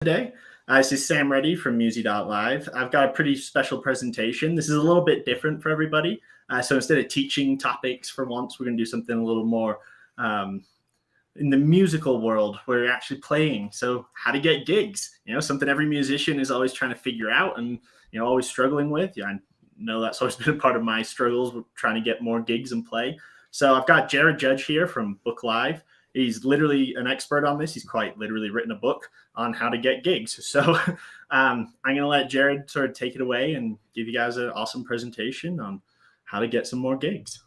Today. This is Sam Reti from Muzie.Live. I've got a pretty special presentation. This is a little bit different for everybody. So instead of teaching topics for once, we're going to do something a little more in the musical world where you're actually playing. So how to get gigs, something every musician is always trying to figure out and, always struggling with. Yeah, I know that's always been a part of my struggles with trying to get more gigs and play. So I've got Jared Judge here from Muzie.Live. He's literally an expert on this. He's quite literally written a book on how to get gigs. So I'm going to let Jared sort of take it away and give you guys an awesome presentation on how to get some more gigs.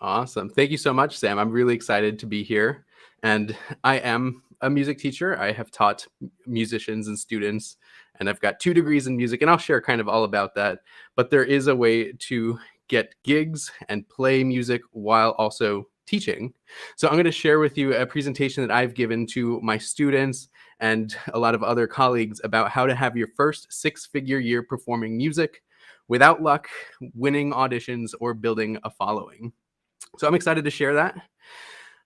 Awesome. Thank you so much, Sam. I'm really excited to be here. And I am a music teacher. I have taught musicians and students, and I've got 2 degrees in music, and I'll share kind of all about that. But there is a way to get gigs and play music while also teaching. So I'm going to share with you a presentation that I've given to my students and a lot of other colleagues about how to have your first 6-figure year performing music without luck, winning auditions, or building a following. So I'm excited to share that.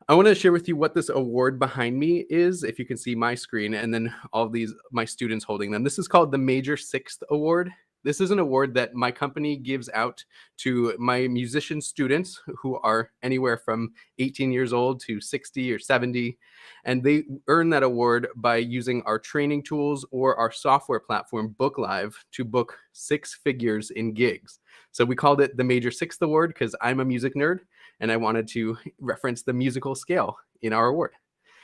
I want to share with you what this award behind me is, if you can see my screen, and then all of these, my students holding them. This is called the Major 6th Award. This is an award that my company gives out to my musician students who are anywhere from 18 years old to 60 or 70. And they earn that award by using our training tools or our software platform, Muzie.Live, to book 6 figures in gigs. So we called it the Major 6th Award because I'm a music nerd and I wanted to reference the musical scale in our award.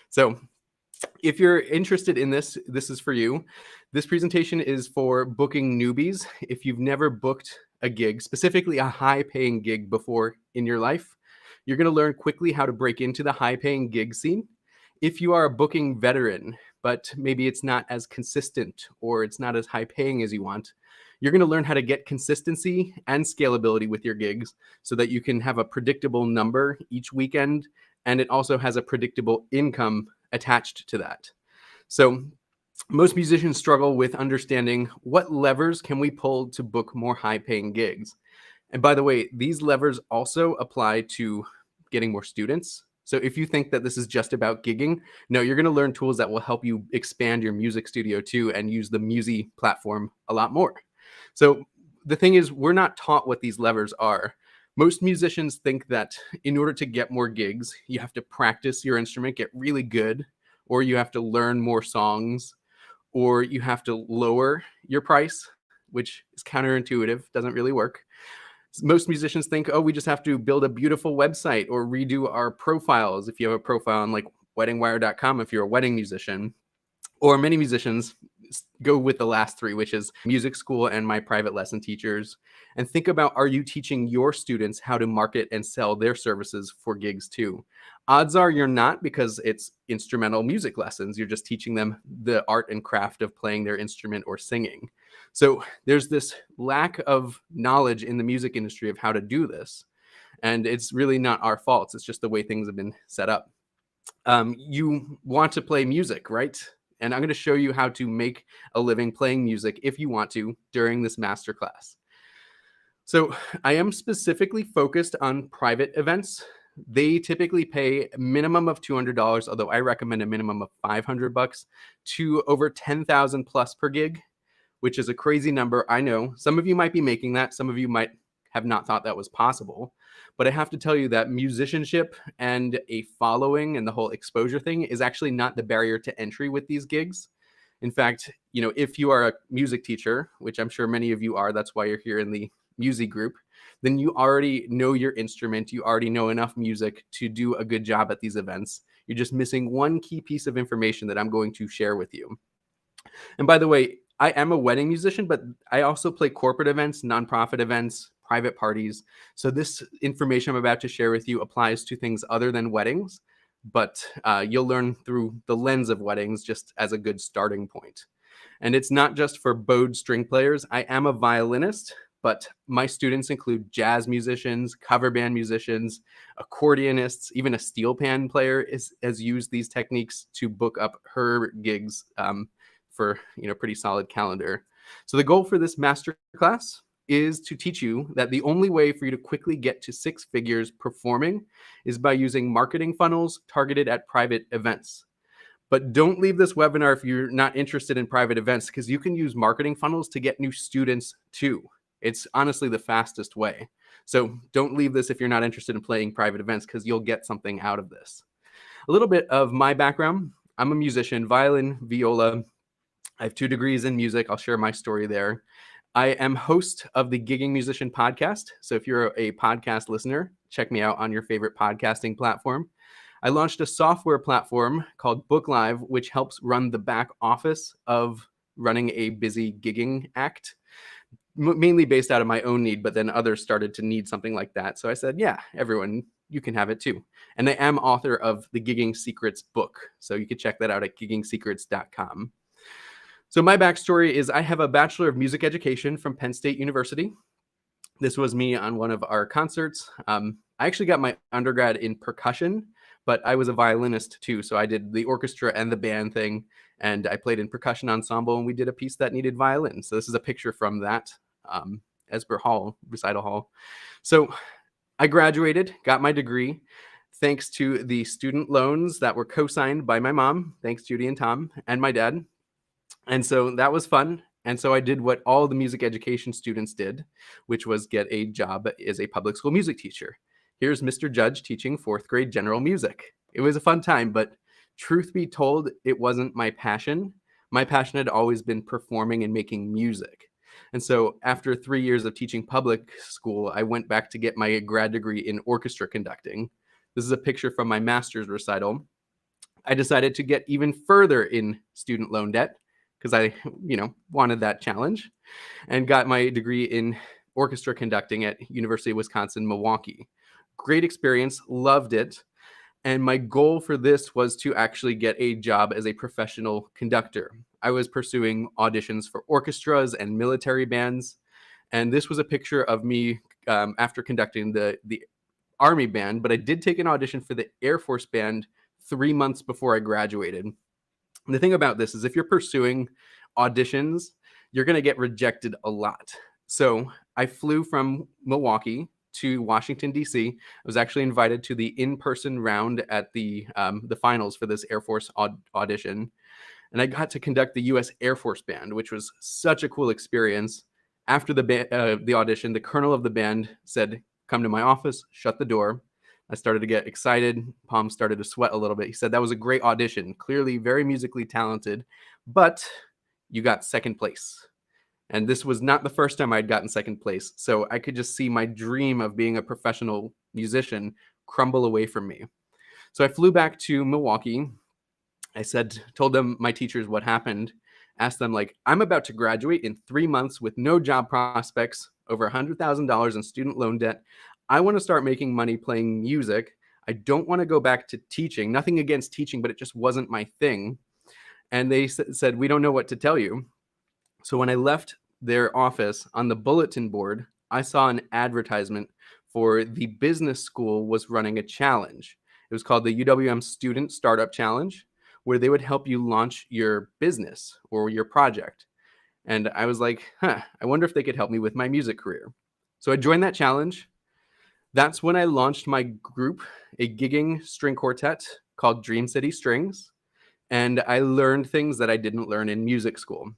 So if you're interested in this, this is for you. This presentation is for booking newbies. If you've never booked a gig, specifically a high-paying gig before in your life, you're going to learn quickly how to break into the high-paying gig scene. If you are a booking veteran, but maybe it's not as consistent or it's not as high-paying as you want, you're going to learn how to get consistency and scalability with your gigs so that you can have a predictable number each weekend, and it also has a predictable income attached to that. So most musicians struggle with understanding what levers can we pull to book more high-paying gigs. And by the way, these levers also apply to getting more students. So if you think that this is just about gigging, no, you're going to learn tools that will help you expand your music studio too and use the Muzie platform a lot more. So the thing is, we're not taught what these levers are. Most musicians think that in order to get more gigs, you have to practice your instrument, get really good, or you have to learn more songs, or you have to lower your price, which is counterintuitive, doesn't really work. Most musicians think, oh, we just have to build a beautiful website or redo our profiles. If you have a profile on like weddingwire.com, if you're a wedding musician, or many musicians go with the last 3, which is music school and my private lesson teachers, and think about, are you teaching your students how to market and sell their services for gigs too? Odds are you're not, because it's instrumental music lessons. You're just teaching them the art and craft of playing their instrument or singing. So there's this lack of knowledge in the music industry of how to do this. And it's really not our fault. It's just the way things have been set up. You want to play music, right? And I'm going to show you how to make a living playing music if you want to during this masterclass. So I am specifically focused on private events. They typically pay a minimum of $200, although I recommend a minimum of $500 to over $10,000 plus per gig, which is a crazy number. I know some of you might be making that. Some of you might have not thought that was possible. But I have to tell you that musicianship and a following and the whole exposure thing is actually not the barrier to entry with these gigs. In fact, if you are a music teacher, which I'm sure many of you are, that's why you're here in the Muzie group, then you already know your instrument. You already know enough music to do a good job at these events. You're just missing one key piece of information that I'm going to share with you. And by the way, I am a wedding musician, but I also play corporate events, nonprofit events, private parties. So this information I'm about to share with you applies to things other than weddings, but you'll learn through the lens of weddings just as a good starting point. And it's not just for bowed string players. I am a violinist, but my students include jazz musicians, cover band musicians, accordionists, even a steel pan player has used these techniques to book up her gigs for pretty solid calendar. So the goal for this masterclass is to teach you that the only way for you to quickly get to 6 figures performing is by using marketing funnels targeted at private events. But don't leave this webinar if you're not interested in private events, because you can use marketing funnels to get new students too. It's honestly the fastest way. So don't leave this if you're not interested in playing private events, because you'll get something out of this. A little bit of my background. I'm a musician, violin, viola. I have 2 degrees in music. I'll share my story there. I am host of the Gigging Musician podcast. So if you're a podcast listener, check me out on your favorite podcasting platform. I launched a software platform called Muzie.Live, which helps run the back office of running a busy gigging act, mainly based out of my own need, but then others started to need something like that. So I said, yeah, everyone, you can have it too. And I am author of the Gigging Secrets book. So you can check that out at giggingsecrets.com. So my backstory is I have a Bachelor of Music Education from Penn State University. This was me on one of our concerts. I actually got my undergrad in percussion, but I was a violinist too. So I did the orchestra and the band thing, and I played in percussion ensemble, and we did a piece that needed violin. So this is a picture from that Esper Hall, recital hall. So I graduated, got my degree, thanks to the student loans that were co-signed by my mom, thanks Judy and Tom, and my dad. And so that was fun. And so I did what all the music education students did, which was get a job as a public school music teacher. Here's Mr. Judge teaching 4th grade general music. It was a fun time, but truth be told, it wasn't my passion. My passion had always been performing and making music. And so after 3 years of teaching public school, I went back to get my grad degree in orchestra conducting. This is a picture from my master's recital. I decided to get even further in student loan debt, because I, wanted that challenge, and got my degree in orchestra conducting at University of Wisconsin-Milwaukee. Great experience, loved it. And my goal for this was to actually get a job as a professional conductor. I was pursuing auditions for orchestras and military bands. And this was a picture of me after conducting the Army band, but I did take an audition for the Air Force band 3 months before I graduated. And the thing about this is if you're pursuing auditions, you're going to get rejected a lot. So I flew from Milwaukee to Washington, D.C. I was actually invited to the in-person round at the finals for this Air Force audition. And I got to conduct the U.S. Air Force Band, which was such a cool experience. After the audition, the colonel of the band said, "Come to my office, shut the door." I started to get excited. Palms started to sweat a little bit. He said, "That was a great audition. Clearly very musically talented, but you got second place." And this was not the first time I'd gotten second place. So I could just see my dream of being a professional musician crumble away from me. So I flew back to Milwaukee. I told them, my teachers, what happened. Asked them, I'm about to graduate in 3 months with no job prospects, over $100,000 in student loan debt. I want to start making money playing music. I don't want to go back to teaching. Nothing against teaching, but it just wasn't my thing. And they said, "We don't know what to tell you." So when I left their office, on the bulletin board, I saw an advertisement for the business school was running a challenge. It was called the UWM Student Startup Challenge, where they would help you launch your business or your project. And I was like, I wonder if they could help me with my music career. So I joined that challenge. That's when I launched my group, a gigging string quartet called Dream City Strings. And I learned things that I didn't learn in music school.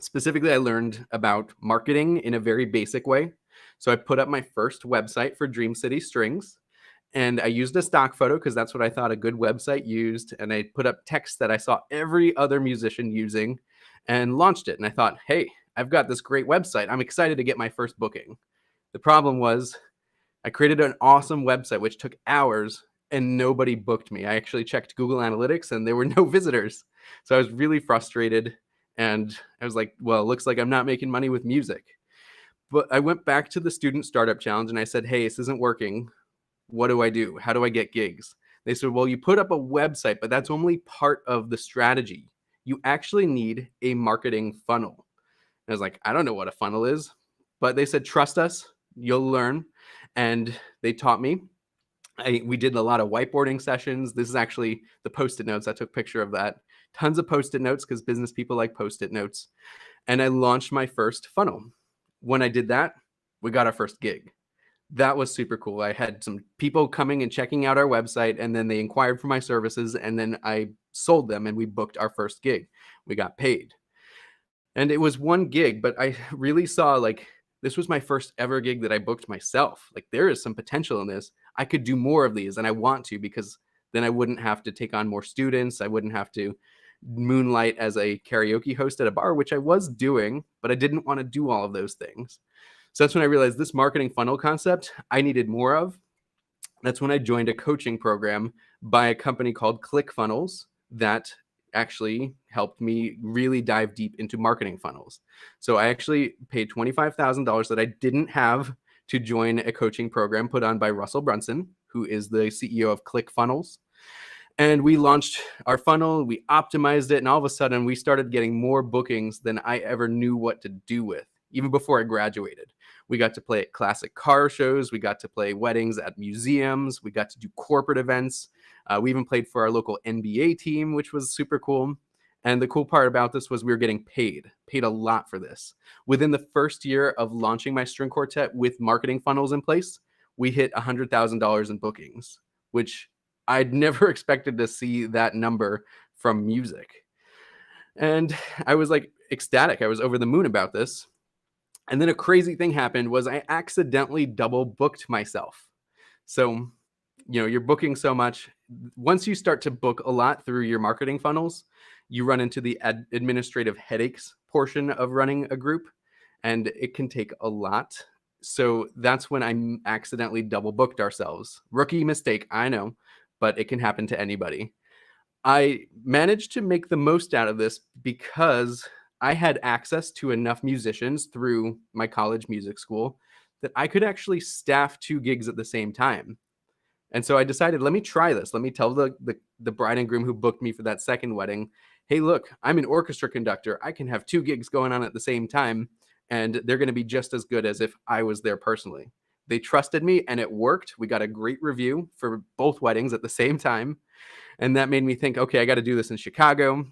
Specifically, I learned about marketing in a very basic way. So I put up my first website for Dream City Strings, and I used a stock photo because that's what I thought a good website used. And I put up text that I saw every other musician using and launched it. And I thought, hey, I've got this great website. I'm excited to get my first booking. The problem was I created an awesome website, which took hours, and nobody booked me. I actually checked Google Analytics and there were no visitors. So I was really frustrated. And I was like, well, it looks like I'm not making money with music. But I went back to the Student Startup Challenge and I said, hey, this isn't working. What do I do? How do I get gigs? They said, well, you put up a website, but that's only part of the strategy. You actually need a marketing funnel. And I was like, I don't know what a funnel is. But they said, trust us, you'll learn. And they taught me. We did a lot of whiteboarding sessions. This is actually the Post-it notes. I took a picture of that. Tons of Post-it notes because business people like Post-it notes. And I launched my first funnel. When I did that, we got our first gig. that was super cool. I had some people coming and checking out our website, and then they inquired for my services, and then I sold them and we booked our first gig. We got paid. And it was one gig, but I really saw like this was my first ever gig that I booked myself. Like there is some potential in this. I could do more of these, and I want to, because then I wouldn't have to take on more students. I wouldn't have to moonlight as a karaoke host at a bar, which I was doing, but I didn't want to do all of those things. So that's when I realized this marketing funnel concept I needed more of. That's when I joined a coaching program by a company called ClickFunnels that actually helped me really dive deep into marketing funnels. So I actually paid $25,000 that I didn't have to join a coaching program put on by Russell Brunson, who is the CEO of ClickFunnels. And we launched our funnel, we optimized it, and all of a sudden we started getting more bookings than I ever knew what to do with, even before I graduated. We got to play at classic car shows. We got to play weddings at museums. We got to do corporate events. We even played for our local NBA team, which was super cool. And the cool part about this was we were getting paid a lot for this. Within the first year of launching my string quartet with marketing funnels in place, we hit $100,000 in bookings, which I'd never expected to see that number from music. And I was like ecstatic. I was over the moon about this. And then a crazy thing happened was I accidentally double booked myself. So, you're booking so much. Once you start to book a lot through your marketing funnels, you run into the administrative headaches portion of running a group, and it can take a lot. So that's when I accidentally double booked ourselves. Rookie mistake, I know, but it can happen to anybody. I managed to make the most out of this because I had access to enough musicians through my college music school that I could actually staff 2 gigs at the same time. And so I decided, let me try this. Let me tell the bride and groom who booked me for that second wedding, hey, look, I'm an orchestra conductor. I can have 2 gigs going on at the same time, and they're going to be just as good as if I was there personally. They trusted me, and it worked. We got a great review for both weddings at the same time. And that made me think, okay, I got to do this in Chicago.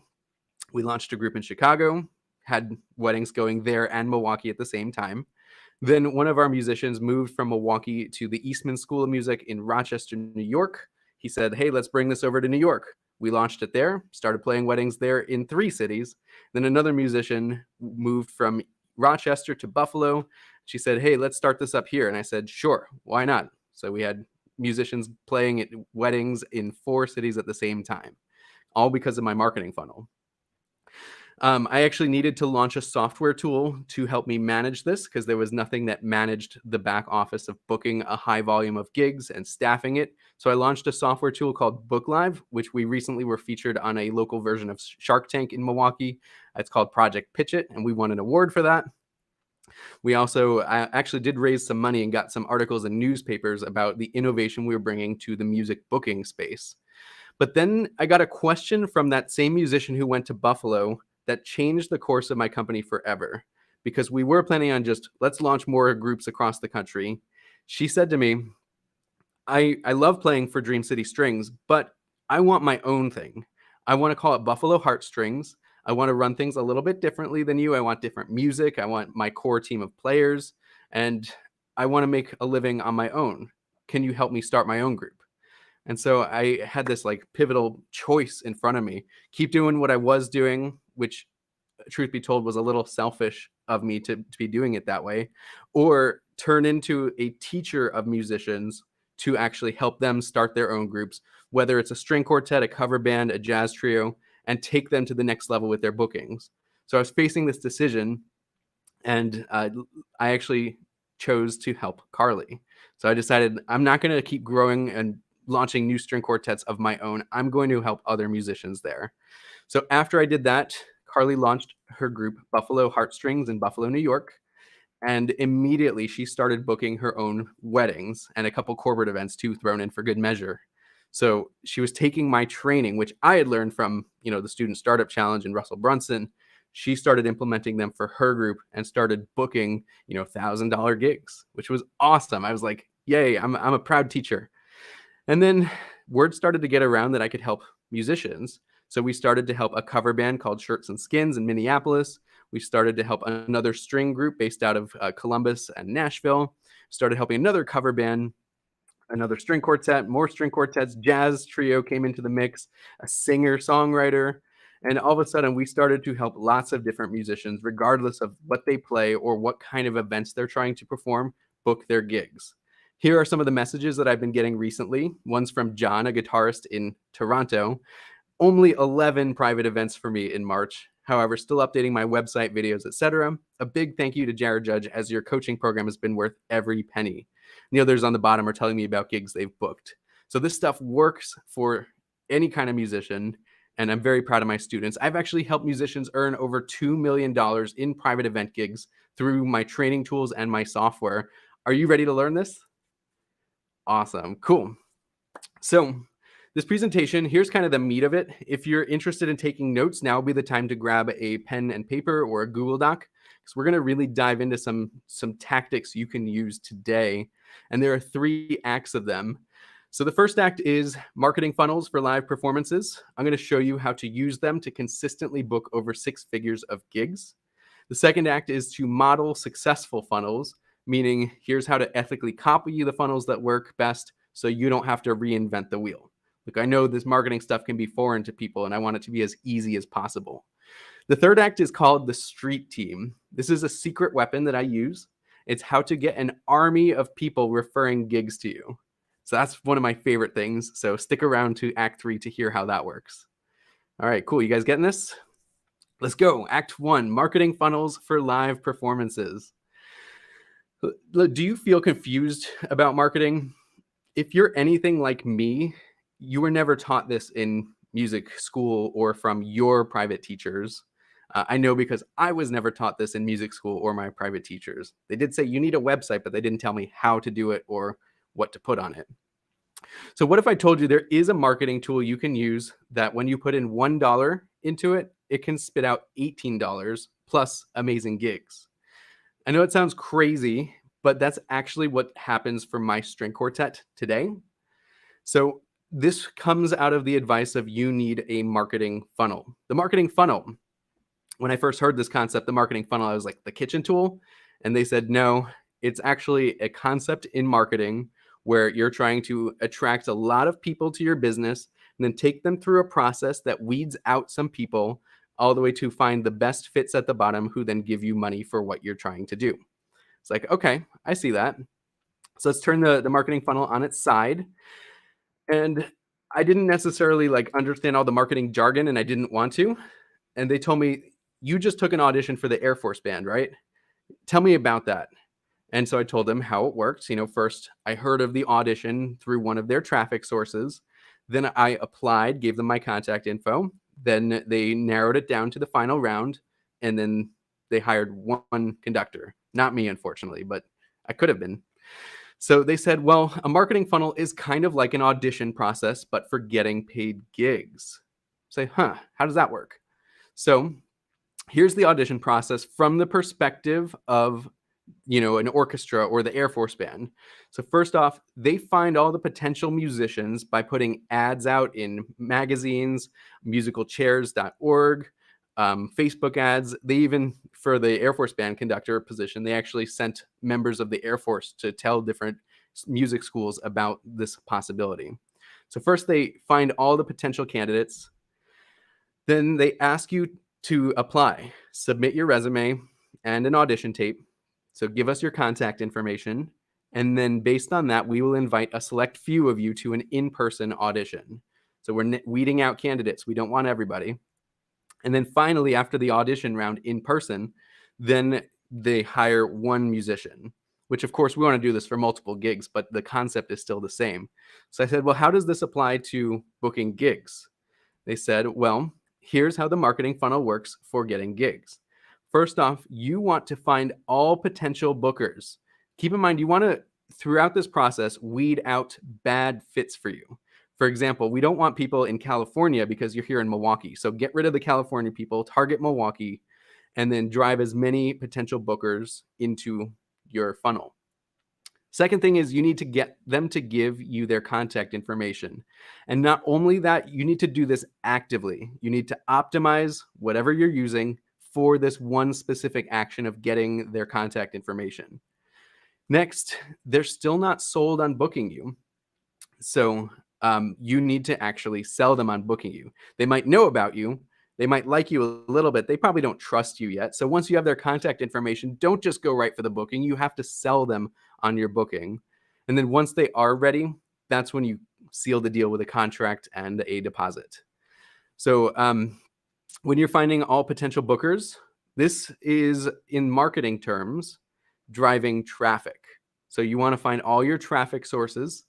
We launched a group in Chicago, had weddings going there and Milwaukee at the same time. Then one of our musicians moved from Milwaukee to the Eastman School of Music in Rochester, New York. He said, hey, let's bring this over to New York. We launched it there, started playing weddings there in 3 cities. Then another musician moved from Rochester to Buffalo. She said, hey, let's start this up here. And I said, sure, why not? So we had musicians playing at weddings in 4 cities at the same time, all because of my marketing funnel. I actually needed to launch a software tool to help me manage this because there was nothing that managed the back office of booking a high volume of gigs and staffing it. So I launched a software tool called Muzie.Live, which we recently were featured on a local version of Shark Tank in Milwaukee. It's called Project Pitch It, and we won an award for that. We also actually did raise some money and got some articles in newspapers about the innovation we were bringing to the music booking space. But then I got a question from that same musician who went to Buffalo that changed the course of my company forever, because we were planning on just, let's launch more groups across the country. She said to me, I love playing for Dream City Strings, but I want my own thing. I want to call it Buffalo Heartstrings. I want to run things a little bit differently than you. I want different music. I want my core team of players, and I want to make a living on my own. Can you help me start my own group? And so I had this like pivotal choice in front of me. Keep doing what I was doing, which truth be told was a little selfish of me to be doing it that way, or turn into a teacher of musicians to actually help them start their own groups, whether it's a string quartet, a cover band, a jazz trio, and take them to the next level with their bookings. So I was facing this decision, and I actually chose to help Carly. So I decided I'm not going to keep growing and launching new string quartets of my own. I'm going to help other musicians there. So after I did that, Carly launched her group Buffalo Heartstrings in Buffalo, New York. And immediately she started booking her own weddings and a couple corporate events too, thrown in for good measure. So she was taking my training, which I had learned from, the Student Startup Challenge and Russell Brunson. She started implementing them for her group and started booking, $1,000 gigs, which was awesome. I was like, yay, I'm a proud teacher. And then word started to get around that I could help musicians. So we started to help a cover band called Shirts and Skins in Minneapolis. We started to help another string group based out of Columbus and Nashville. Started helping another cover band, another string quartet, more string quartets, jazz trio came into the mix, a singer, songwriter. And all of a sudden, we started to help lots of different musicians, regardless of what they play or what kind of events they're trying to perform, book their gigs. Here are some of the messages that I've been getting recently. One's from John, a guitarist in Toronto. Only 11 private events for me in March. However, still updating my website, videos, etc. A big thank you to Jared Judge, as your coaching program has been worth every penny. The others on the bottom are telling me about gigs they've booked. So this stuff works for any kind of musician, and I'm very proud of my students. I've actually helped musicians earn over $2 million in private event gigs through my training tools and my software. Are you ready to learn this? Awesome, cool. So this presentation, here's kind of the meat of it. If you're interested in taking notes, now would be the time to grab a pen and paper or a Google Doc, because we're going to really dive into some tactics you can use today. And there are 3 acts of them. So the first act is marketing funnels for live performances. I'm going to show you how to use them to consistently book over 6 figures of gigs. The second act is to model successful funnels, meaning here's how to ethically copy the funnels that work best so you don't have to reinvent the wheel. Look, I know this marketing stuff can be foreign to people, and I want it to be as easy as possible. The third act is called the street team. This is a secret weapon that I use. It's how to get an army of people referring gigs to you. So that's one of my favorite things. So stick around to Act 3 to hear how that works. All right, cool. You guys getting this? Let's go. Act 1, marketing funnels for live performances. Do you feel confused about marketing? If you're anything like me, you were never taught this in music school or from your private teachers. I know because I was never taught this in music school or my private teachers. They did say you need a website, but they didn't tell me how to do it or what to put on it. So what if I told you there is a marketing tool you can use that when you put in $1 into it, it can spit out $18 plus amazing gigs? I know it sounds crazy, but that's actually what happens for my string quartet today. So this comes out of the advice of you need a marketing funnel. The marketing funnel, when I first heard this concept, the marketing funnel, I was like, the kitchen tool? And they said, no, it's actually a concept in marketing where you're trying to attract a lot of people to your business and then take them through a process that weeds out some people all the way to find the best fits at the bottom who then give you money for what you're trying to do. It's like, okay, I see that. So let's turn the marketing funnel on its side. And I didn't necessarily understand all the marketing jargon, and I didn't want to. And they told me, you just took an audition for the Air Force Band, right? Tell me about that. And so I told them how it works. First I heard of the audition through one of their traffic sources. Then I applied, gave them my contact info. Then they narrowed it down to the final round. And then they hired one conductor. Not me, unfortunately, but I could have been. So they said, well, a marketing funnel is kind of like an audition process, but for getting paid gigs. Say, how does that work? So here's the audition process from the perspective of, an orchestra or the Air Force Band. So first off, they find all the potential musicians by putting ads out in magazines, musicalchairs.org, Facebook ads. They even, for the Air Force Band conductor position, they actually sent members of the Air Force to tell different music schools about this possibility. So first they find all the potential candidates. Then they ask you to apply, submit your resume and an audition tape. So give us your contact information. And then based on that, we will invite a select few of you to an in-person audition. So we're weeding out candidates. We don't want everybody. And then finally, after the audition round in person, then they hire one musician, which of course we want to do this for multiple gigs, but the concept is still the same. So I said, well, how does this apply to booking gigs? They said, well, here's how the marketing funnel works for getting gigs. First off, you want to find all potential bookers. Keep in mind, you want to, throughout this process, weed out bad fits for you. For example, we don't want people in California because you're here in Milwaukee. So get rid of the California people, target Milwaukee, and then drive as many potential bookers into your funnel. Second thing is you need to get them to give you their contact information. And not only that, you need to do this actively. You need to optimize whatever you're using for this one specific action of getting their contact information. Next, they're still not sold on booking you. So you need to actually sell them on booking you. They might know about you. They might like you a little bit. They probably don't trust you yet. So once you have their contact information, don't just go right for the booking. You have to sell them on your booking. And then once they are ready, that's when you seal the deal with a contract and a deposit. So when you're finding all potential bookers, this is, in marketing terms, driving traffic. So you want to find all your traffic sources.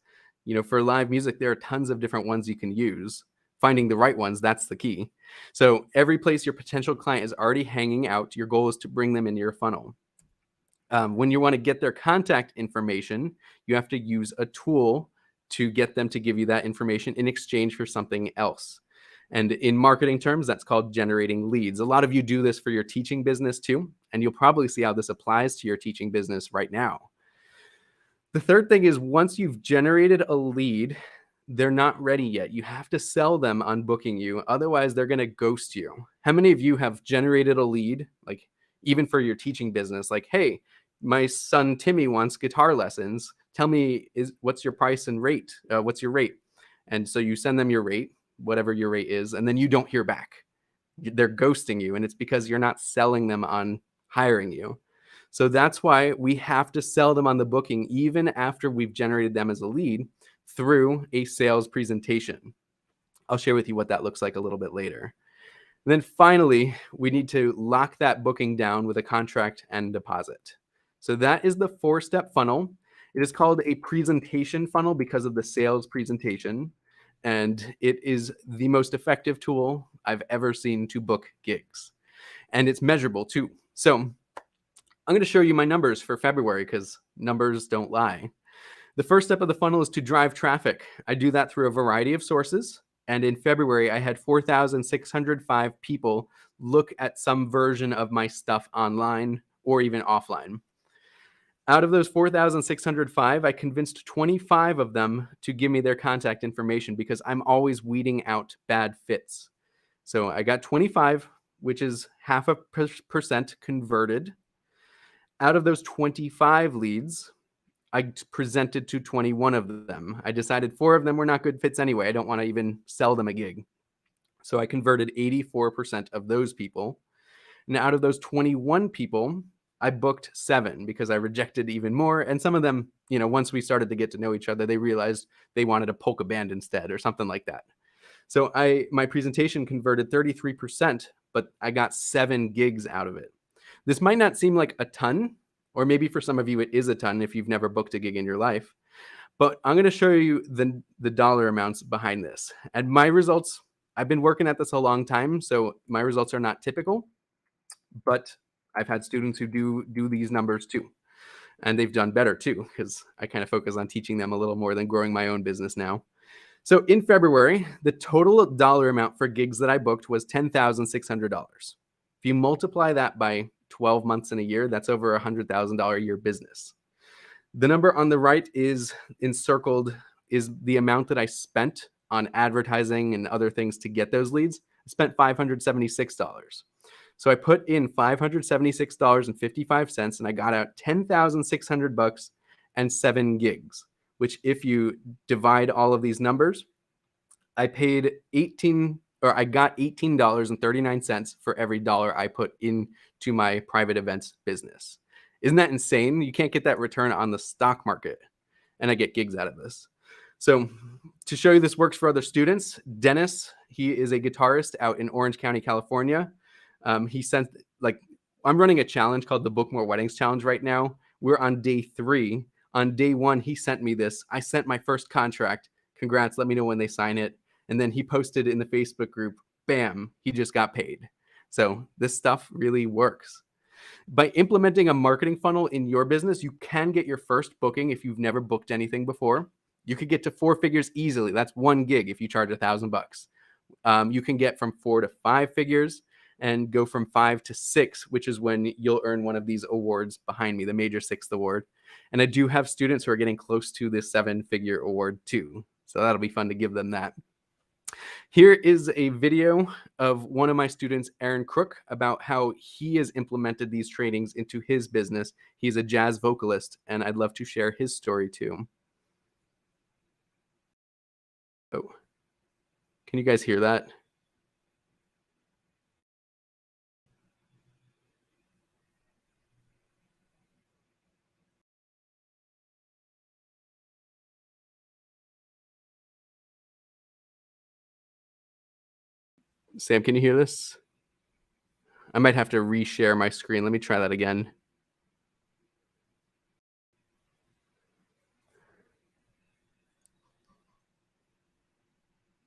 For live music, there are tons of different ones you can use. Finding the right ones, that's the key. So every place your potential client is already hanging out, your goal is to bring them into your funnel. When you want to get their contact information, you have to use a tool to get them to give you that information in exchange for something else. And in marketing terms, that's called generating leads. A lot of you do this for your teaching business too, and you'll probably see how this applies to your teaching business right now. The third thing is, once you've generated a lead, they're not ready yet. You have to sell them on booking you. Otherwise, they're going to ghost you. How many of you have generated a lead, like even for your teaching business? Like, hey, my son Timmy wants guitar lessons. Tell me, what's your price and rate? What's your rate? And so you send them your rate, whatever your rate is, and then you don't hear back. They're ghosting you, and it's because you're not selling them on hiring you. So that's why we have to sell them on the booking even after we've generated them as a lead through a sales presentation. I'll share with you what that looks like a little bit later. And then finally, we need to lock that booking down with a contract and deposit. So that is the 4-step funnel. It is called a presentation funnel because of the sales presentation. And it is the most effective tool I've ever seen to book gigs. And it's measurable too. So I'm going to show you my numbers for February because numbers don't lie. The first step of the funnel is to drive traffic. I do that through a variety of sources. And in February, I had 4,605 people look at some version of my stuff online or even offline. Out of those 4,605, I convinced 25 of them to give me their contact information because I'm always weeding out bad fits. So I got 25, which is 0.5% converted. Out of those 25 leads, I presented to 21 of them. I decided 4 of them were not good fits anyway. I don't want to even sell them a gig. So I converted 84% of those people. And out of those 21 people, I booked 7 because I rejected even more. And some of them, once we started to get to know each other, they realized they wanted a polka band instead or something like that. So my presentation converted 33%, but I got 7 gigs out of it. This might not seem like a ton, or maybe for some of you it is a ton if you've never booked a gig in your life. But I'm going to show you the dollar amounts behind this. And my results, I've been working at this a long time, so my results are not typical. But I've had students who do these numbers too. And they've done better too, because I kind of focus on teaching them a little more than growing my own business now. So in February, the total dollar amount for gigs that I booked was $10,600. If you multiply that by 12 months in a year, that's over $100,000 a year business. The number on the right is encircled, is the amount that I spent on advertising and other things to get those leads. I spent $576. So I put in $576.55 and I got out $10,600 and 7 gigs, which if you divide all of these numbers, I got $18.39 for every dollar I put into my private events business. Isn't that insane? You can't get that return on the stock market. And I get gigs out of this. So to show you this works for other students, Dennis, he is a guitarist out in Orange County, California. He sent, I'm running a challenge called the Book More Weddings Challenge right now. We're on day 3. On day 1, he sent me this. I sent my first contract. Congrats, let me know when they sign it. And then he posted in the Facebook group, bam, he just got paid. So this stuff really works. By implementing a marketing funnel in your business, you can get your first booking if you've never booked anything before. You could get to 4 figures easily. That's 1 gig if you charge $1,000. You can get from 4 to 5 figures and go from 5 to 6, which is when you'll earn one of these awards behind me, the Major 6th Award. And I do have students who are getting close to this 7-figure award too. So that'll be fun to give them that. Here is a video of one of my students, Aaron Crook, about how he has implemented these trainings into his business. He's a jazz vocalist, and I'd love to share his story too. Oh, can you guys hear that? Sam, can you hear this? I might have to reshare my screen. Let me try that again.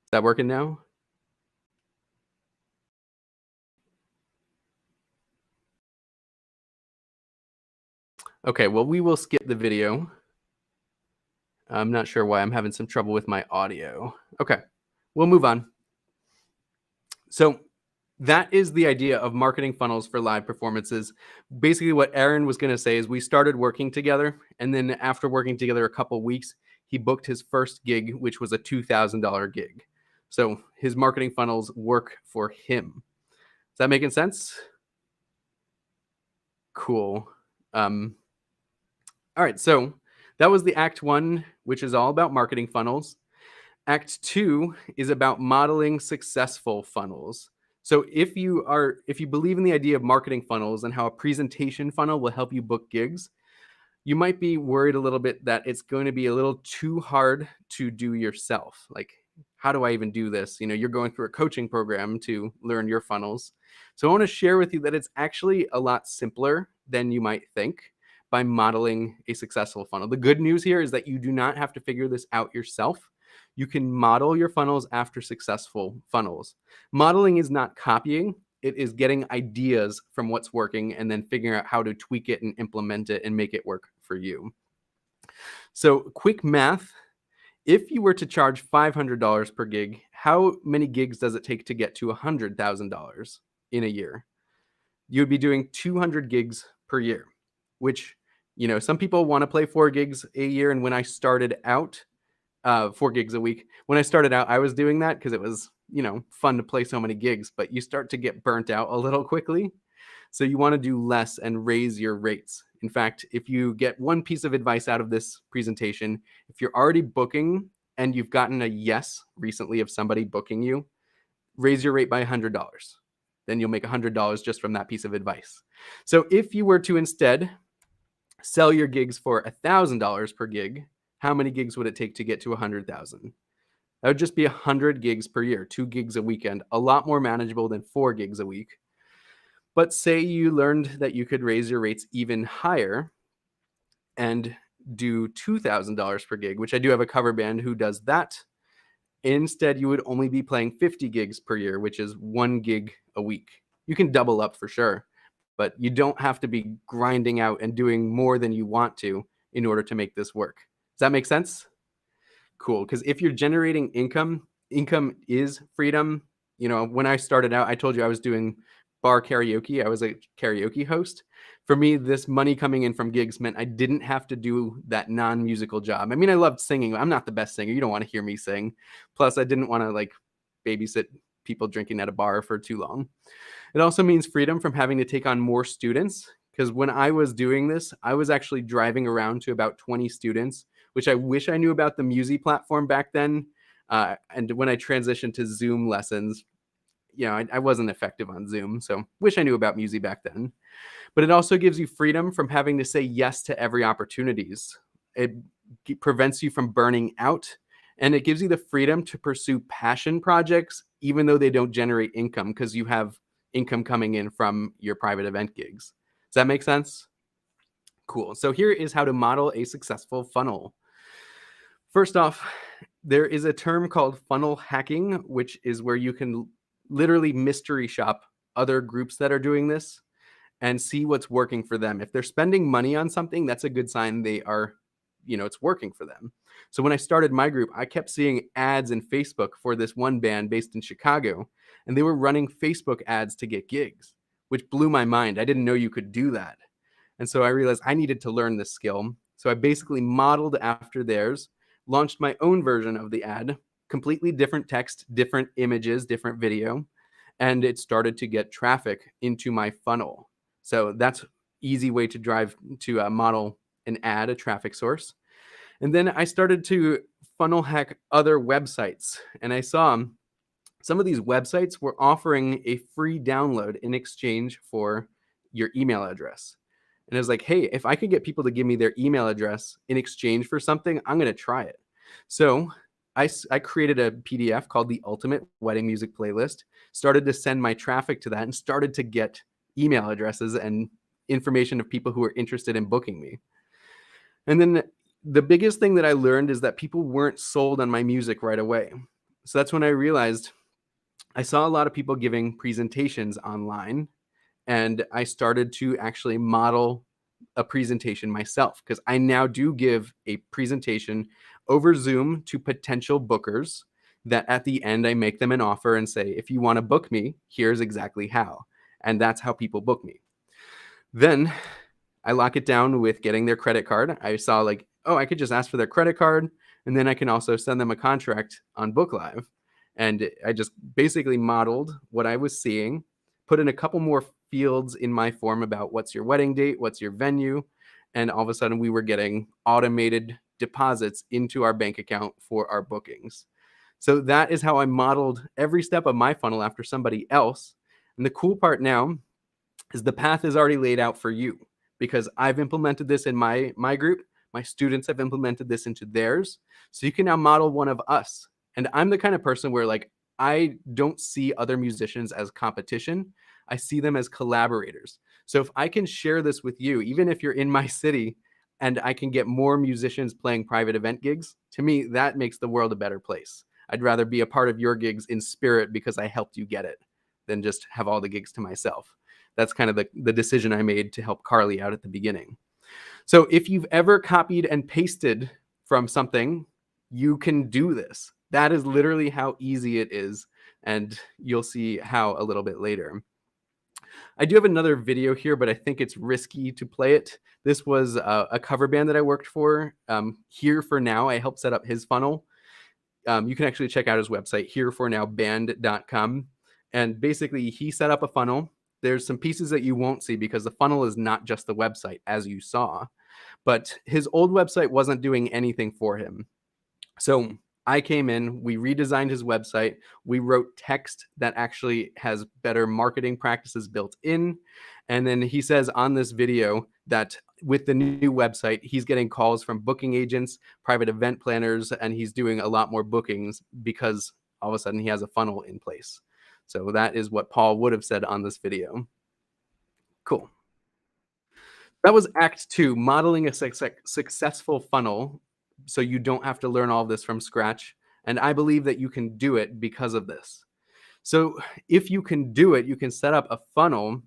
Is that working now? Okay, well, we will skip the video. I'm not sure why I'm having some trouble with my audio. Okay, we'll move on. So that is the idea of marketing funnels for live performances. Basically, what Aaron was going to say is we started working together, and then after working together a couple weeks, he booked his first gig, which was a $2,000 gig. So his marketing funnels work for him. Is that making sense? Cool. All right, so that was the Act 1, which is all about marketing funnels. Act 2 is about modeling successful funnels. So if you believe in the idea of marketing funnels and how a presentation funnel will help you book gigs, you might be worried a little bit that it's going to be a little too hard to do yourself. Like, how do I even do this? You know, you're going through a coaching program to learn your funnels. So I want to share with you that it's actually a lot simpler than you might think by modeling a successful funnel. The good news here is that you do not have to figure this out yourself. You can model your funnels after successful funnels. Modeling is not copying. It is getting ideas from what's working and then figuring out how to tweak it and implement it and make it work for you. So quick math. If you were to charge $500 per gig, how many gigs does it take to get to $100,000 in a year? You would be doing 200 gigs per year, which, you know, some people want to play 4 gigs a year. And when I started out, 4 gigs a week, when I started out, I was doing that because it was, you know, fun to play so many gigs, but you start to get burnt out a little quickly. So you want to do less and raise your rates. In fact, if you get one piece of advice out of this presentation, if you're already booking and you've gotten a yes recently of somebody booking you, raise your rate by $100. Then you'll make $100 just from that piece of advice. So if you were to instead sell your gigs for $1,000 per gig, how many gigs would it take to get to 100,000? That would just be 100 gigs per year, 2 gigs a weekend, a lot more manageable than 4 gigs a week. But say you learned that you could raise your rates even higher and do $2,000 per gig, which I do have a cover band who does that. Instead, you would only be playing 50 gigs per year, which is 1 gig a week. You can double up for sure, but you don't have to be grinding out and doing more than you want to in order to make this work. Does that make sense? Cool. Because if you're generating income, income is freedom. You know, when I started out, I told you I was doing bar karaoke. I was a karaoke host. For me, this money coming in from gigs meant I didn't have to do that non-musical job. I mean, I loved singing. I'm not the best singer. You don't want to hear me sing. Plus, I didn't want to like babysit people drinking at a bar for too long. It also means freedom from having to take on more students. Because when I was doing this, I was actually driving around to about 20 students, which I wish I knew about the Muzie platform back then. And when I transitioned to Zoom lessons, you know, I wasn't effective on Zoom. So wish I knew about Muzie back then. But it also gives you freedom from having to say yes to every opportunities. It prevents you from burning out. And it gives you the freedom to pursue passion projects, even though they don't generate income, because you have income coming in from your private event gigs. Does that make sense? Cool. So here is how to model a successful funnel. First off, there is a term called funnel hacking, which is where you can literally mystery shop other groups that are doing this and see what's working for them. If they're spending money on something, that's a good sign they are, you know, it's working for them. So when I started my group, I kept seeing ads in Facebook for this one band based in Chicago, and they were running Facebook ads to get gigs, which blew my mind. I didn't know you could do that. And so I realized I needed to learn this skill. So I basically modeled after theirs, launched my own version of the ad, completely different text, different images, different video, and it started to get traffic into my funnel. So that's easy way to drive to model an ad, a traffic source. And then I started to funnel hack other websites, and I saw some of these websites were offering a free download in exchange for your email address. And I was like, hey, if I could get people to give me their email address in exchange for something, I'm going to try it. So I created a PDF called the Ultimate Wedding Music Playlist, started to send my traffic to that, and started to get email addresses and information of people who were interested in booking me. And then the biggest thing that I learned is that people weren't sold on my music right away. So that's when I realized I saw a lot of people giving presentations online, and I started to actually model a presentation myself, because I now do give a presentation over Zoom to potential bookers that at the end I make them an offer and say, if you want to book me, here's exactly how. And that's how people book me. Then I lock it down with getting their credit card. I saw like, oh, I could just ask for their credit card, and then I can also send them a contract on Book.Live. And I just basically modeled what I was seeing, put in a couple more fields in my form about what's your wedding date, what's your venue, and all of a sudden we were getting automated deposits into our bank account for our bookings. So that is how I modeled every step of my funnel after somebody else. And the cool part now is the path is already laid out for you, because I've implemented this in my group. My students have implemented this into theirs. So you can now model one of us. And I'm the kind of person where like, I don't see other musicians as competition. I see them as collaborators. So if I can share this with you, even if you're in my city, and I can get more musicians playing private event gigs, to me, that makes the world a better place. I'd rather be a part of your gigs in spirit because I helped you get it than just have all the gigs to myself. That's kind of the decision I made to help Carly out at the beginning. So if you've ever copied and pasted from something, you can do this. That is literally how easy it is. And you'll see how a little bit later. I do have another video here, but I think it's risky to play it. This was a cover band that I worked for. Here for Now, I helped set up his funnel. You can actually check out his website, herefornowband.com. And basically, he set up a funnel. There's some pieces that you won't see because the funnel is not just the website, as you saw. But his old website wasn't doing anything for him. So I came in, we redesigned his website. We wrote text that actually has better marketing practices built in. And then he says on this video that with the new website, he's getting calls from booking agents, private event planners, and he's doing a lot more bookings because all of a sudden he has a funnel in place. So that is what Paul would have said on this video. Cool. That was Act 2, modeling a successful funnel so you don't have to learn all of this from scratch. And I believe that you can do it because of this. So if you can do it, you can set up a funnel.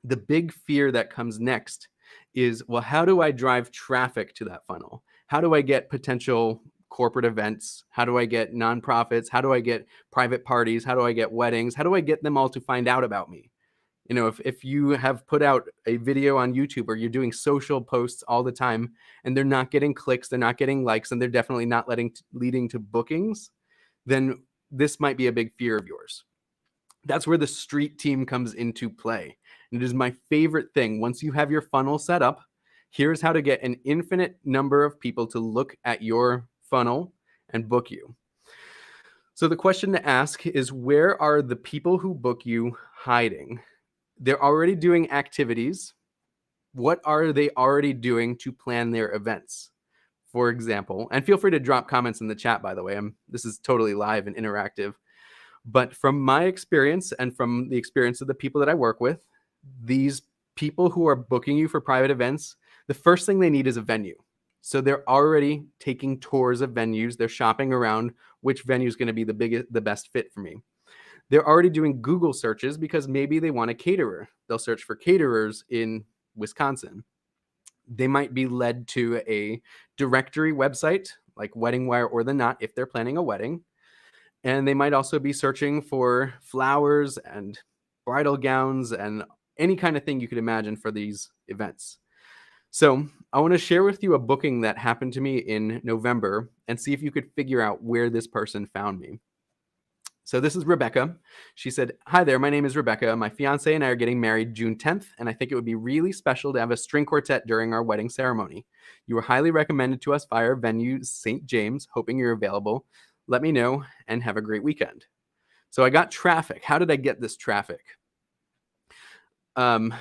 The big fear that comes next is, well, how do I drive traffic to that funnel? How do I get potential corporate events? How do I get nonprofits? How do I get private parties? How do I get weddings? How do I get them all to find out about me? You know, if you have put out a video on YouTube or you're doing social posts all the time and they're not getting clicks, they're not getting likes, and they're definitely not leading to bookings, then this might be a big fear of yours. That's where the street team comes into play. And it is my favorite thing. Once you have your funnel set up, here's how to get an infinite number of people to look at your funnel and book you. So the question to ask is, where are the people who book you hiding? They're already doing activities. What are they already doing to plan their events? For example, and feel free to drop comments in the chat, by the way. This is totally live and interactive. But from my experience and from the experience of the people that I work with, these people who are booking you for private events, the first thing they need is a venue. So they're already taking tours of venues. They're shopping around which venue is going to be the best fit for me. They're already doing Google searches because maybe they want a caterer. They'll search for caterers in Wisconsin. They might be led to a directory website like Wedding Wire or The Knot if they're planning a wedding. And they might also be searching for flowers and bridal gowns and any kind of thing you could imagine for these events. So I want to share with you a booking that happened to me in November and see if you could figure out where this person found me. So this is Rebecca. She said, "Hi there, my name is Rebecca. My fiance and I are getting married June 10th, and I think it would be really special to have a string quartet during our wedding ceremony. You were highly recommended to us by our venue, St. James, hoping you're available. Let me know and have a great weekend." So I got traffic. How did I get this traffic? Um,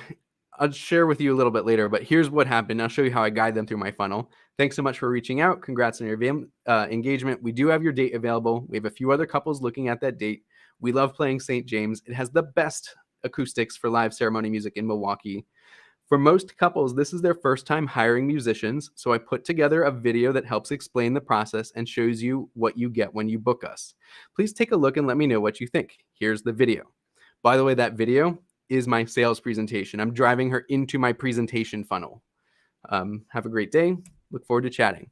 I'll share with you a little bit later, but here's what happened. I'll show you how I guide them through my funnel. Thanks so much for reaching out. Congrats on your engagement. We do have your date available. We have a few other couples looking at that date. We love playing St. James. It has the best acoustics for live ceremony music in Milwaukee. For most couples, this is their first time hiring musicians, so I put together a video that helps explain the process and shows you what you get when you book us. Please take a look and let me know what you think. Here's the video. By the way, that video is my sales presentation. I'm driving her into my presentation funnel. Have a great day. Look forward to chatting.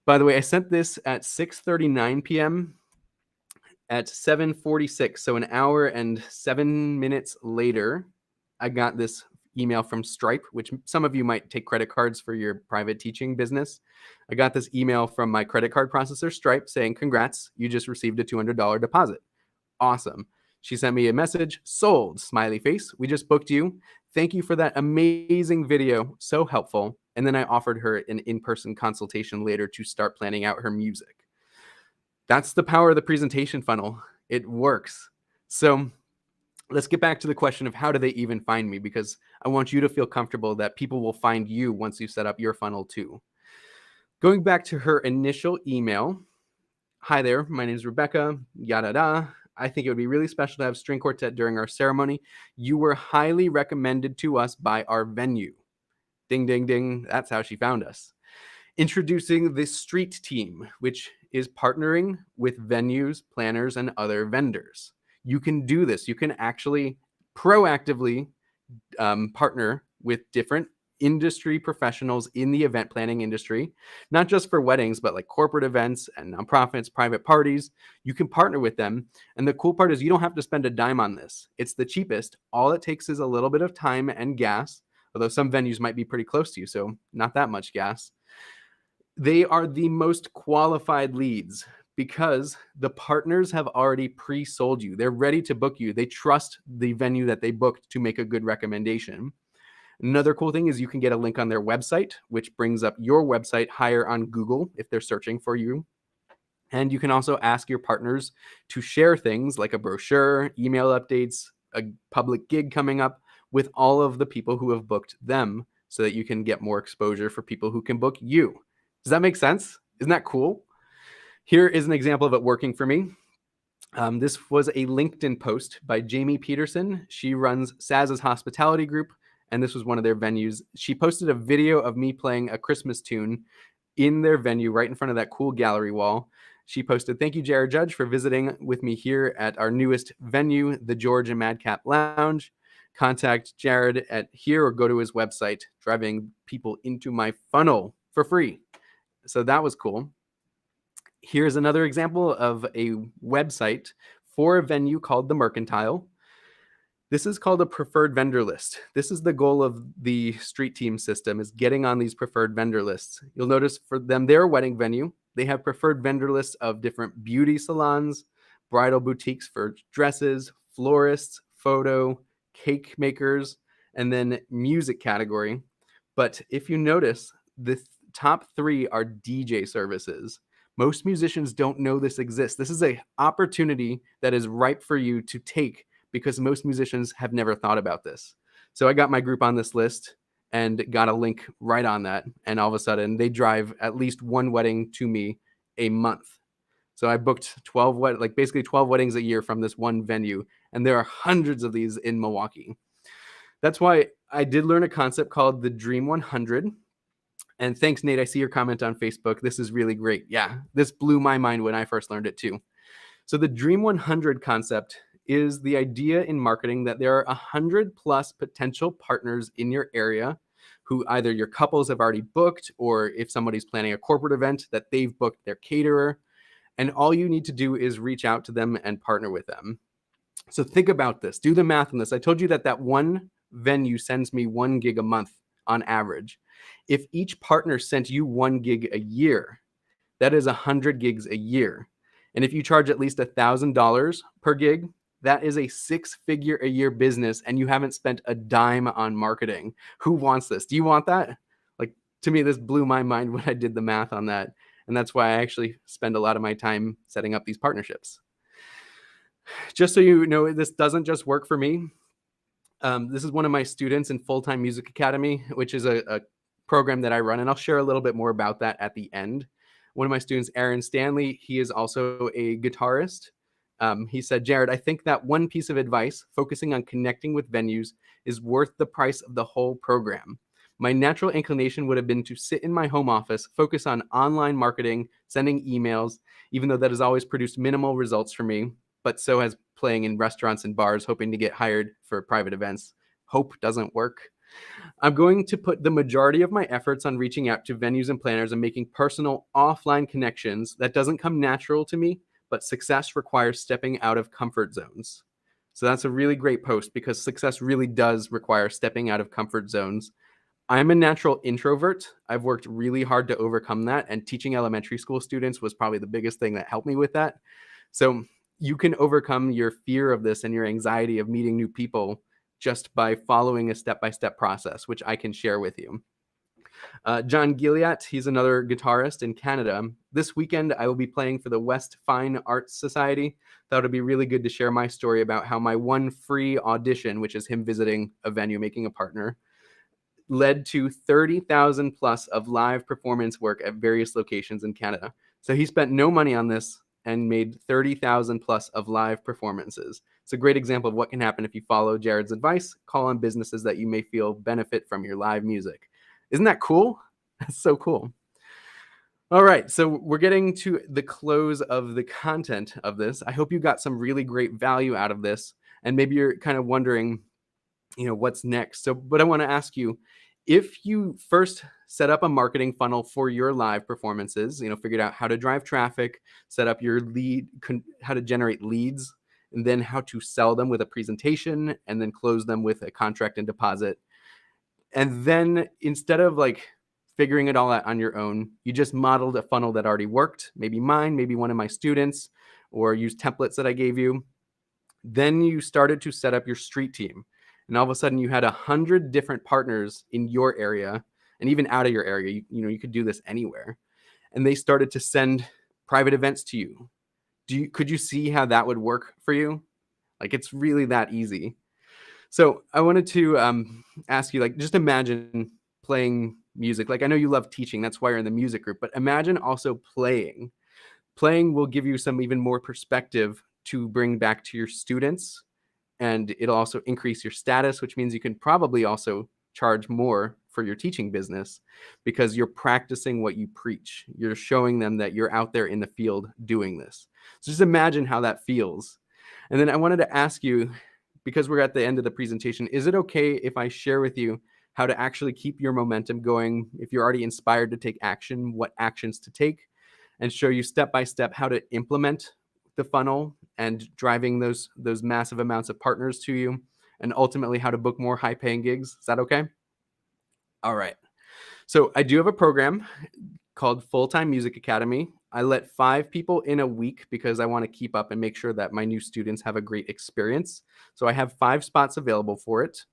By the way, I sent this at 6:39 p.m. At 7:46, so an hour and 7 minutes later, I got this email from Stripe, which some of you might take credit cards for your private teaching business. I got this email from my credit card processor, Stripe, saying, "Congrats, you just received a $200 deposit." Awesome. She sent me a message, "Sold, smiley face. We just booked you. Thank you for that amazing video. So helpful." And then I offered her an in-person consultation later to start planning out her music. That's the power of the presentation funnel. It works. So let's get back to the question of how do they even find me, because I want you to feel comfortable that people will find you once you set up your funnel too. Going back to her initial email, "Hi there, my name is Rebecca, yada da. I think it would be really special to have string quartet during our ceremony. You were highly recommended to us by our venue." Ding, ding, ding. That's how she found us. Introducing the street team, which is partnering with venues, planners, and other vendors. You can do this. You can actually proactively partner with different industry professionals in the event planning industry, not just for weddings, but like corporate events and nonprofits, private parties. You can partner with them. And the cool part is you don't have to spend a dime on this. It's the cheapest. All it takes is a little bit of time and gas, although some venues might be pretty close to you, so not that much gas. They are the most qualified leads because the partners have already pre-sold you. They're ready to book you. They trust the venue that they booked to make a good recommendation. Another cool thing is you can get a link on their website, which brings up your website higher on Google if they're searching for you. And you can also ask your partners to share things like a brochure, email updates, a public gig coming up with all of the people who have booked them so that you can get more exposure for people who can book you. Does that make sense? Isn't that cool? Here is an example of it working for me. This was a LinkedIn post by Jamie Peterson. She runs Saz's Hospitality Group, and this was one of their venues. She posted a video of me playing a Christmas tune in their venue right in front of that cool gallery wall. She posted, "Thank you, Jared Judge, for visiting with me here at our newest venue, the George and Madcap Lounge. Contact Jared at here or go to his website, driving people into my funnel for free." So that was cool. Here's another example of a website for a venue called the Mercantile. This is called a preferred vendor list. This is the goal of the street team system, is getting on these preferred vendor lists. You'll notice for them, they're a wedding venue. They have preferred vendor lists of different beauty salons, bridal boutiques for dresses, florists, photo, cake makers, and then music category. But if you notice, the top 3 are DJ services. Most musicians don't know this exists. This is an opportunity that is ripe for you to take because most musicians have never thought about this. So I got my group on this list and got a link right on that. And all of a sudden they drive at least one wedding to me a month. So I booked 12 weddings a year from this one venue. And there are hundreds of these in Milwaukee. That's why I did learn a concept called the Dream 100. And thanks, Nate. I see your comment on Facebook. This is really great. Yeah, this blew my mind when I first learned it too. So the Dream 100 concept is the idea in marketing that there are 100 plus potential partners in your area who either your couples have already booked, or if somebody's planning a corporate event, that they've booked their caterer. And all you need to do is reach out to them and partner with them. So think about this. Do the math on this. I told you that one venue sends me 1 gig a month. on average. If each partner sent you 1 gig a year, that is 100 gigs a year. And if you charge at least $1,000 per gig, that is a 6-figure a year business, and you haven't spent a dime on marketing. Who wants this? Do you want that? Like, to me, this blew my mind when I did the math on that. And that's why I actually spend a lot of my time setting up these partnerships. Just so you know, this doesn't just work for me. This is one of my students in Full-Time Music Academy, which is a program that I run, and I'll share a little bit more about that at the end. One of my students, Aaron Stanley, he is also a guitarist. He said, Jared, I think that one piece of advice, focusing on connecting with venues, is worth the price of the whole program. My natural inclination would have been to sit in my home office, focus on online marketing, sending emails, even though that has always produced minimal results for me, but so has playing in restaurants and bars, hoping to get hired for private events. Hope doesn't work. I'm going to put the majority of my efforts on reaching out to venues and planners and making personal offline connections. That doesn't come natural to me, but success requires stepping out of comfort zones. So that's a really great post, because success really does require stepping out of comfort zones. I'm a natural introvert. I've worked really hard to overcome that, and teaching elementary school students was probably the biggest thing that helped me with that. So you can overcome your fear of this and your anxiety of meeting new people just by following a step-by-step process, which I can share with you. John Gilliatt, he's another guitarist in Canada. This weekend, I will be playing for the West Fine Arts Society. Thought it'd be really good to share my story about how my one free audition, which is him visiting a venue, making a partner, led to 30,000 plus of live performance work at various locations in Canada. So he spent no money on this and made 30,000 plus of live performances. It's a great example of what can happen if you follow Jared's advice. Call on businesses that you may feel benefit from your live music. Isn't that cool? That's so cool. All right, so we're getting to the close of the content of this. I hope you got some really great value out of this, and maybe you're kind of wondering, what's next. So, but I want to ask you, if you first set up a marketing funnel for your live performances, figured out how to drive traffic, set up your lead, how to generate leads, and then how to sell them with a presentation, and then close them with a contract and deposit. And then instead of figuring it all out on your own, you just modeled a funnel that already worked, maybe mine, maybe one of my students, or used templates that I gave you. Then you started to set up your street team. And all of a sudden you had 100 different partners in your area, and even out of your area. You could do this anywhere. And they started to send private events to you. Could you see how that would work for you? It's really that easy. So I wanted to ask you, just imagine playing music. I know you love teaching, that's why you're in the music group, but imagine also playing. Playing will give you some even more perspective to bring back to your students, and it'll also increase your status, which means you can probably also charge more for your teaching business, because you're practicing what you preach. You're showing them that you're out there in the field doing this. So just imagine how that feels. And then I wanted to ask you, because we're at the end of the presentation, is it okay if I share with you how to actually keep your momentum going? If you're already inspired to take action, what actions to take, and show you step by step how to implement the funnel and driving those massive amounts of partners to you, and ultimately how to book more high-paying gigs. Is that okay? All right. So I do have a program called Full-Time Music Academy. I let 5 people in a week because I want to keep up and make sure that my new students have a great experience. So I have 5 spots available for it.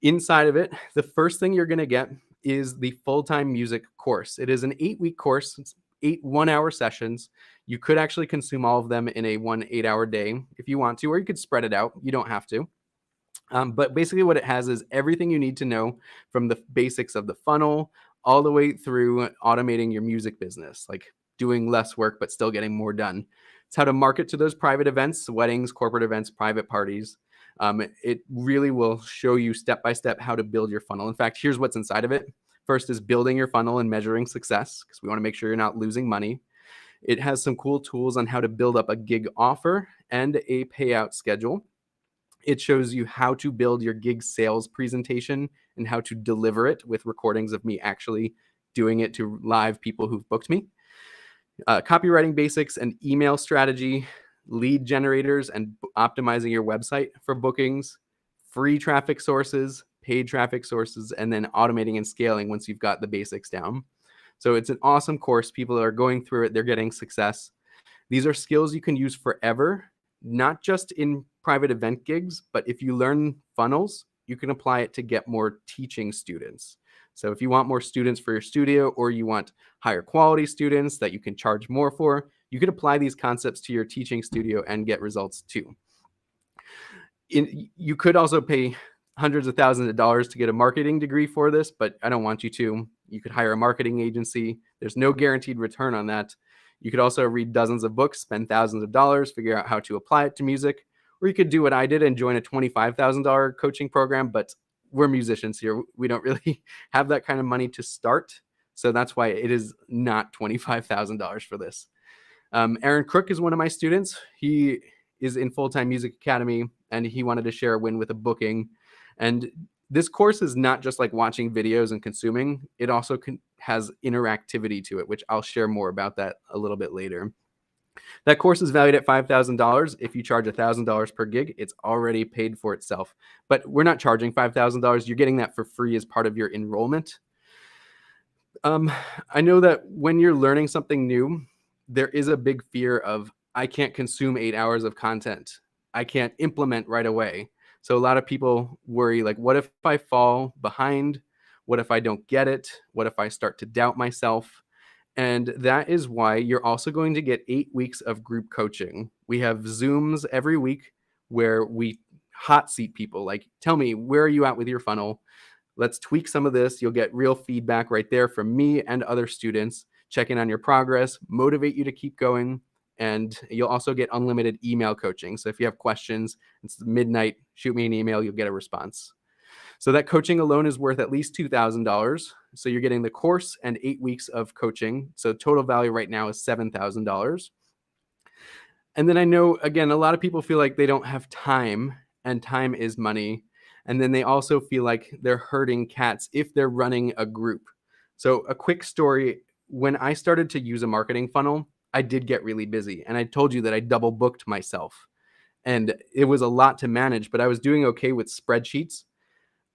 Inside of it, the first thing you're going to get is the Full-Time Music course. It is an 8-week course. It's 8 one-hour sessions. You could actually consume all of them in a 1 8-hour day if you want to, or you could spread it out. You don't have to. But basically what it has is everything you need to know, from the basics of the funnel all the way through automating your music business, doing less work but still getting more done. It's how to market to those private events, weddings, corporate events, private parties. It really will show you step by step how to build your funnel. In fact, here's what's inside of it. First is building your funnel and measuring success, because we want to make sure you're not losing money. It has some cool tools on how to build up a gig offer and a payout schedule. It shows you how to build your gig sales presentation and how to deliver it with recordings of me actually doing it to live people who've booked me. Copywriting basics and email strategy, lead generators and optimizing your website for bookings, free traffic sources, paid traffic sources, and then automating and scaling once you've got the basics down. So it's an awesome course. People are going through it. They're getting success. These are skills you can use forever, not just in private event gigs, but if you learn funnels, you can apply it to get more teaching students. So if you want more students for your studio, or you want higher quality students that you can charge more for, you can apply these concepts to your teaching studio and get results too. You could also pay hundreds of thousands of dollars to get a marketing degree for this, but I don't want you to. You could hire a marketing agency. There's no guaranteed return on that. You could also read dozens of books, spend thousands of dollars, figure out how to apply it to music. Or you could do what I did and join a $25,000 coaching program, but we're musicians here. We don't really have that kind of money to start. So that's why it is not $25,000 for this. Aaron Crook is one of my students. He is in Full-Time Music Academy, and he wanted to share a win with a booking. And this course is not just like watching videos and consuming. It also has interactivity to it, which I'll share more about that a little bit later. That course is valued at $5,000. If you charge $1,000 per gig, it's already paid for itself. But we're not charging $5,000. You're getting that for free as part of your enrollment. I know that when you're learning something new, there is a big fear of, I can't consume 8 hours of content. I can't implement right away. So a lot of people worry, like, what if I fall behind? What if I don't get it? What if I start to doubt myself? And that is why you're also going to get 8 weeks of group coaching. We have Zooms every week where we hot seat people, like, tell me, where are you at with your funnel? Let's tweak some of this. You'll get real feedback right there from me and other students. Check in on your progress, motivate you to keep going. And you'll also get unlimited email coaching. So if you have questions, it's midnight, shoot me an email, you'll get a response. So that coaching alone is worth at least $2,000. So you're getting the course and 8 weeks of coaching. So total value right now is $7,000. And then I know, again, a lot of people feel like they don't have time, and time is money. And then they also feel like they're herding cats if they're running a group. So a quick story, when I started to use a marketing funnel, I did get really busy. And I told you that I double booked myself. And it was a lot to manage, but I was doing okay with spreadsheets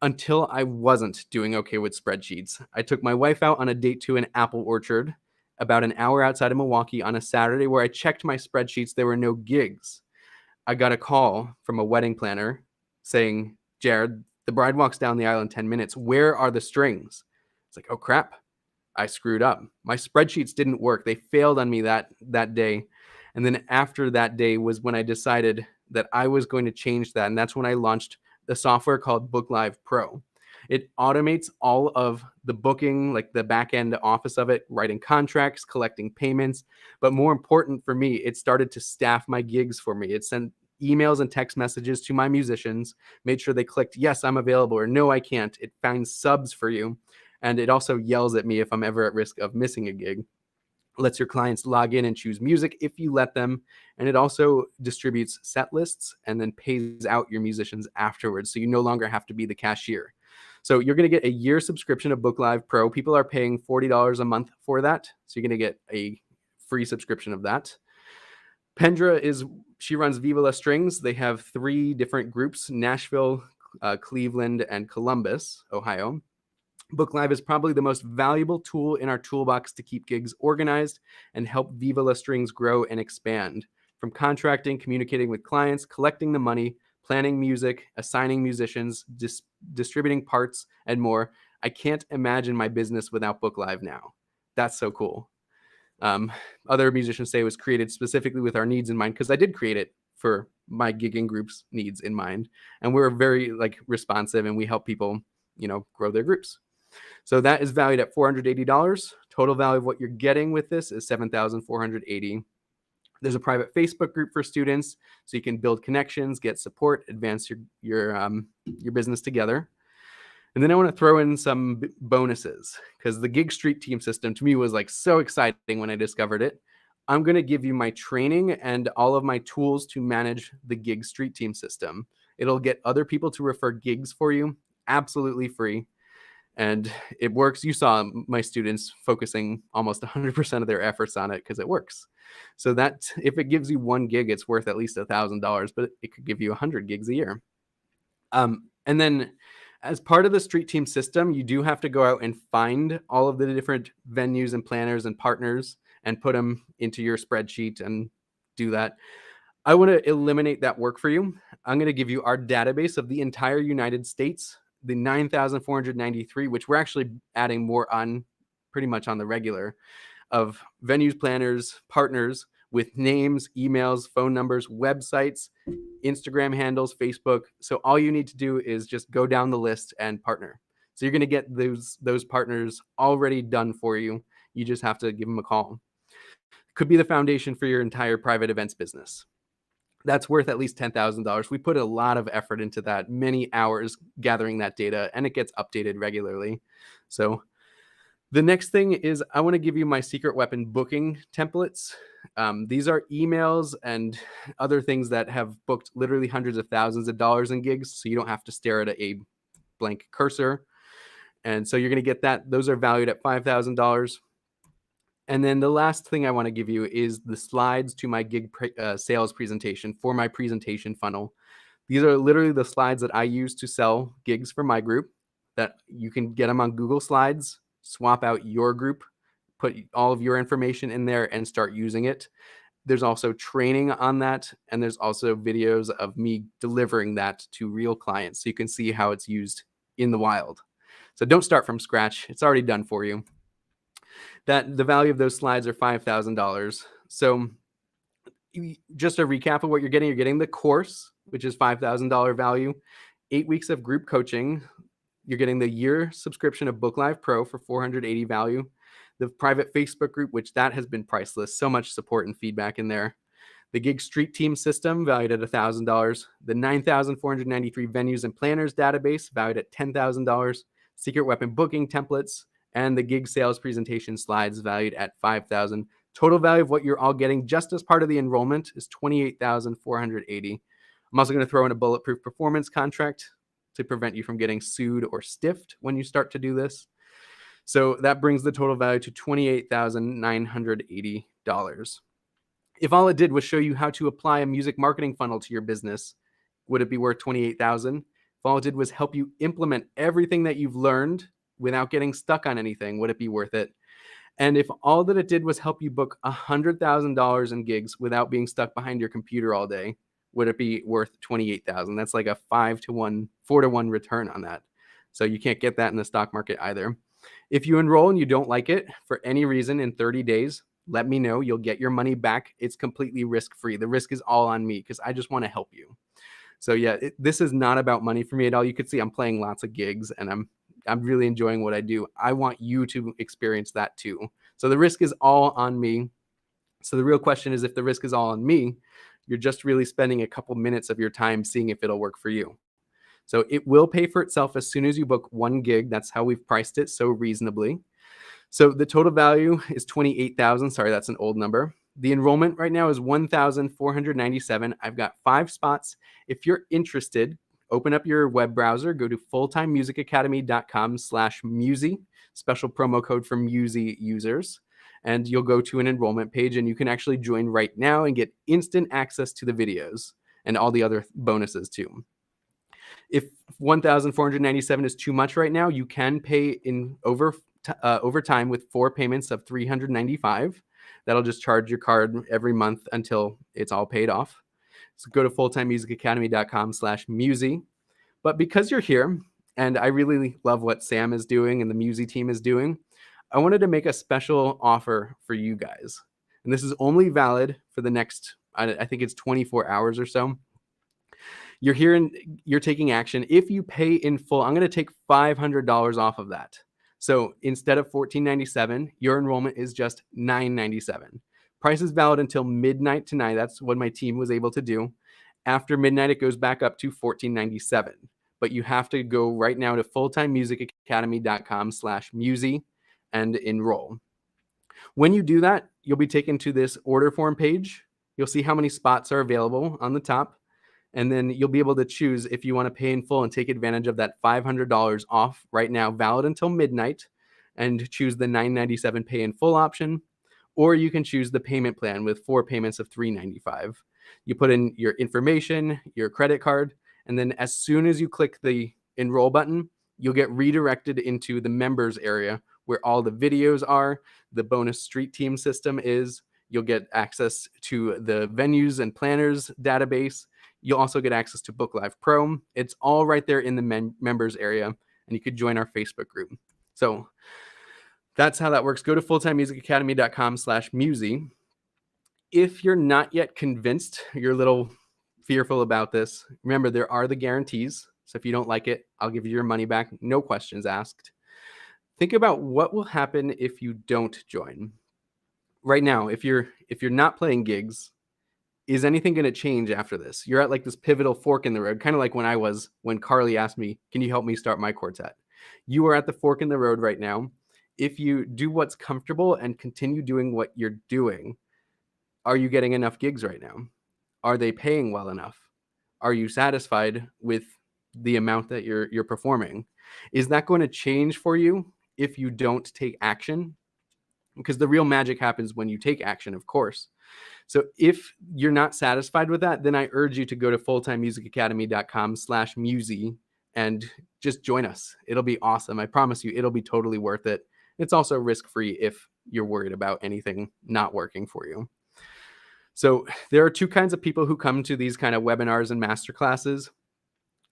until I wasn't doing okay with spreadsheets. I took my wife out on a date to an apple orchard about an hour outside of Milwaukee on a Saturday, where I checked my spreadsheets. There were no gigs. I got a call from a wedding planner saying, Jared, the bride walks down the aisle in 10 minutes. Where are the strings? It's like, oh crap, I screwed up. My spreadsheets didn't work. They failed on me that day. And then after that day was when I decided that I was going to change that. And that's when I launched the software called Muzie.Live Pro. It automates all of the booking, like the back end office of it, writing contracts, collecting payments. But more important for me, it started to staff my gigs for me. It sent emails and text messages to my musicians, made sure they clicked, yes, I'm available, or no, I can't. It finds subs for you. And it also yells at me if I'm ever at risk of missing a gig. Lets your clients log in and choose music if you let them. And it also distributes set lists and then pays out your musicians afterwards. So you no longer have to be the cashier. So you're going to get a year subscription of Muzie.Live Pro. People are paying $40 a month for that. So you're going to get a free subscription of that. Pendra she runs Viva La Strings. They have 3 different groups, Nashville, Cleveland, and Columbus, Ohio. Muzie.Live is probably the most valuable tool in our toolbox to keep gigs organized and help Viva La Strings grow and expand. From contracting, communicating with clients, collecting the money, planning music, assigning musicians, distributing parts, and more. I can't imagine my business without Muzie.Live now. That's so cool. Other musicians say it was created specifically with our needs in mind, because I did create it for my gigging group's needs in mind. And we're very responsive, and we help people, grow their groups. So that is valued at $480. Total value of what you're getting with this is $7,480. There's a private Facebook group for students, so you can build connections, get support, advance your business together. And then I want to throw in some bonuses, because the Gig Street Team system to me was so exciting when I discovered it. I'm going to give you my training and all of my tools to manage the Gig Street Team system. It'll get other people to refer gigs for you, absolutely free. And it works. You saw my students focusing almost 100% of their efforts on it because it works. So that if it gives you 1 gig, it's worth at least $1,000, but it could give you 100 gigs a year. And then As part of the street team system, you do have to go out and find all of the different venues and planners and partners and put them into your spreadsheet and do that. I want to eliminate that work for you. I'm going to give you our database of the entire United States, the 9,493, which we're actually adding more on pretty much on the regular, of venues, planners, partners with names, emails, phone numbers, websites, Instagram handles, Facebook. So all you need to do is just go down the list and partner. So you're going to get those partners already done for you. You just have to give them a call. Could be the foundation for your entire private events business. That's worth at least $10,000. We put a lot of effort into that, many hours gathering that data, and it gets updated regularly. So the next thing is I want to give you my secret weapon booking templates. These are emails and other things that have booked literally hundreds of thousands of dollars in gigs, so you don't have to stare at a blank cursor. And so you're going to get that. Those are valued at $5,000. And then the last thing I want to give you is the slides to my gig sales presentation for my presentation funnel. These are literally the slides that I use to sell gigs for my group, that you can get them on Google Slides, swap out your group, put all of your information in there and start using it. There's also training on that, and there's also videos of me delivering that to real clients so you can see how it's used in the wild. So don't start from scratch. It's already done for you. That the value of those slides are $5,000. So just a recap of what you're getting the course, which is $5,000 value, 8 weeks of group coaching. You're getting the year subscription of Book.Live Pro for $480 value, the private Facebook group, which that has been priceless. So much support and feedback in there. The gig street team system valued at $1,000, the 9,493 venues and planners database valued at $10,000, secret weapon booking templates, and the gig sales presentation slides valued at $5,000. Total value of what you're all getting just as part of the enrollment is $28,480. I'm also going to throw in a bulletproof performance contract to prevent you from getting sued or stiffed when you start to do this. So that brings the total value to $28,980. If all it did was show you how to apply a music marketing funnel to your business, would it be worth $28,000? If all it did was help you implement everything that you've learned without getting stuck on anything, would it be worth it? And if all that it did was help you book $100,000 in gigs without being stuck behind your computer all day, would it be worth $28,000? That's like a 4 to 1 return on that. So you can't get that in the stock market either. If you enroll and you don't like it for any reason in 30 days, let me know. You'll get your money back. It's completely risk-free. The risk is all on me because I just want to help you. So yeah, this is not about money for me at all. You could see I'm playing lots of gigs and I'm really enjoying what I do. I want you to experience that too. So the risk is all on me. So the real question is, if the risk is all on me, you're just really spending a couple minutes of your time seeing if it'll work for you. So it will pay for itself as soon as you book one gig. That's how we've priced it so reasonably. So the total value is $28,000. Sorry, that's an old number. The enrollment right now is $1,497. I've got 5 spots. If you're interested, open up your web browser, go to fulltimemusicacademy.com/Muzie, special promo code for Muzie users, and you'll go to an enrollment page and you can actually join right now and get instant access to the videos and all the other bonuses too. If $1,497 is too much right now, you can pay in over time with 4 payments of $395. That'll just charge your card every month until it's all paid off. So go to fulltimemusicacademy.com/Muzie. But because you're here, and I really love what Sam is doing and the Muzie team is doing, I wanted to make a special offer for you guys. And this is only valid for the next, I think it's 24 hours or so. You're here and you're taking action. If you pay in full, I'm going to take $500 off of that. So instead of $14.97, your enrollment is just $9.97. Price is valid until midnight tonight. That's what my team was able to do. After midnight, it goes back up to $14.97. But you have to go right now to fulltimemusicacademy.com/Muzie and enroll. When you do that, you'll be taken to this order form page. You'll see how many spots are available on the top. And then you'll be able to choose if you want to pay in full and take advantage of that $500 off right now, valid until midnight, and choose the $9.97 pay in full option. Or you can choose the payment plan with 4 payments of $395. You put in your information, your credit card, and then as soon as you click the enroll button, you'll get redirected into the members area where all the videos are, the bonus street team system is. You'll get access to the venues and planners database. You'll also get access to Book.Live Pro. It's all right there in the members area, and you could join our Facebook group. So that's how that works. Go to fulltimemusicacademy.com/Muzie. If you're not yet convinced, you're a little fearful about this, remember, there are the guarantees. So if you don't like it, I'll give you your money back. No questions asked. Think about what will happen if you don't join. Right now, if you're not playing gigs, is anything going to change after this? You're at like this pivotal fork in the road, kind of like when Carly asked me, can you help me start my quartet? You are at the fork in the road right now. If you do what's comfortable and continue doing what you're doing, are you getting enough gigs right now? Are they paying well enough? Are you satisfied with the amount that you're performing? Is that going to change for you if you don't take action? Because the real magic happens when you take action, of course. So if you're not satisfied with that, then I urge you to go to fulltimemusicacademy.com/Muzie and just join us. It'll be awesome. I promise you, it'll be totally worth it. It's also risk-free if you're worried about anything not working for you. So there are two kinds of people who come to these kind of webinars and masterclasses.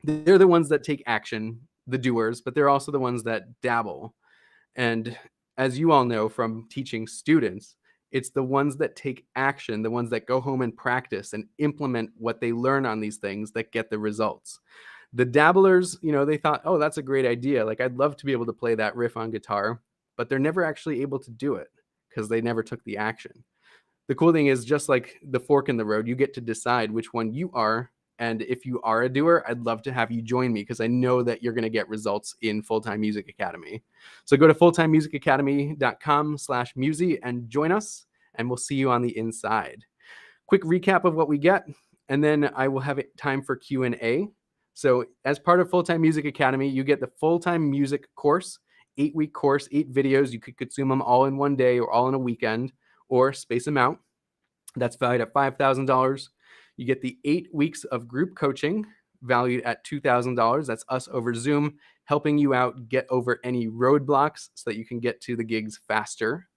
They're the ones that take action, the doers, but they're also the ones that dabble. And as you all know from teaching students, it's the ones that take action, the ones that go home and practice and implement what they learn on these things that get the results. The dabblers, they thought, oh, that's a great idea. Like, I'd love to be able to play that riff on guitar, but they're never actually able to do it because they never took the action. The cool thing is, just like the fork in the road, you get to decide which one you are. And if you are a doer, I'd love to have you join me because I know that you're going to get results in Full-Time Music Academy. So go to fulltimemusicacademy.com/Muzie and join us, and we'll see you on the inside. Quick recap of what we get, and then I will have time for Q&A. So as part of Full-Time Music Academy, you get the Full-Time Music course, 8-week course, 8 videos. You could consume them all in one day or all in a weekend, or space them out. That's valued at $5,000. You get the 8 weeks of group coaching valued at $2,000. That's us over Zoom, helping you out get over any roadblocks so that you can get to the gigs faster.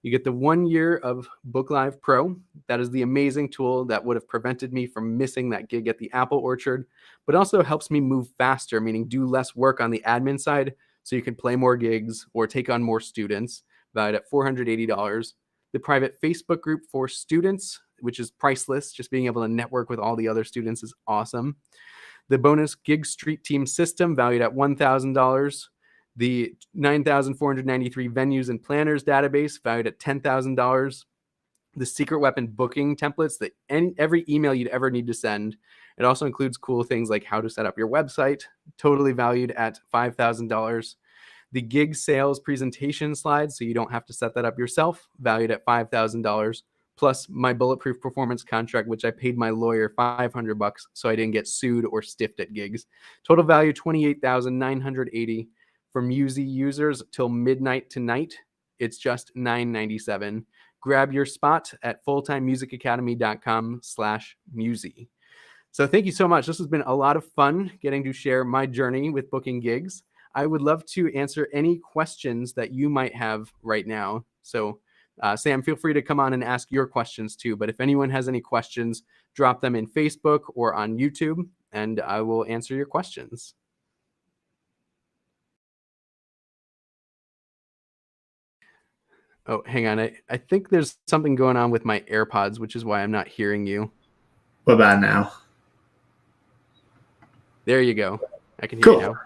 You get the 1 year of Book.Live Pro. That is the amazing tool that would have prevented me from missing that gig at the apple orchard, but also helps me move faster, meaning do less work on the admin side so you can play more gigs or take on more students, valued at $480. The private Facebook group for students, which is priceless. Just being able to network with all the other students is awesome. The bonus gig street team system, valued at $1,000. The 9,493 venues and planners database, valued at $10,000. The secret weapon booking templates, that every email you'd ever need to send. It also includes cool things like how to set up your website, totally valued at $5,000. The gig sales presentation slides, so you don't have to set that up yourself, valued at $5,000, plus my bulletproof performance contract, which I paid my lawyer $500 so I didn't get sued or stiffed at gigs. Total value $28,980. For Muzie users till midnight tonight, it's just $997. Grab your spot at fulltimemusicacademy.com/Muzie. So thank you so much. This has been a lot of fun getting to share my journey with booking gigs. I would love to answer any questions that you might have right now. So Sam, feel free to come on and ask your questions too. But if anyone has any questions, drop them in Facebook or on YouTube, and I will answer your questions. Oh, hang on. I think there's something going on with my AirPods, which is why I'm not hearing you. What about now? There you go. I can hear you now.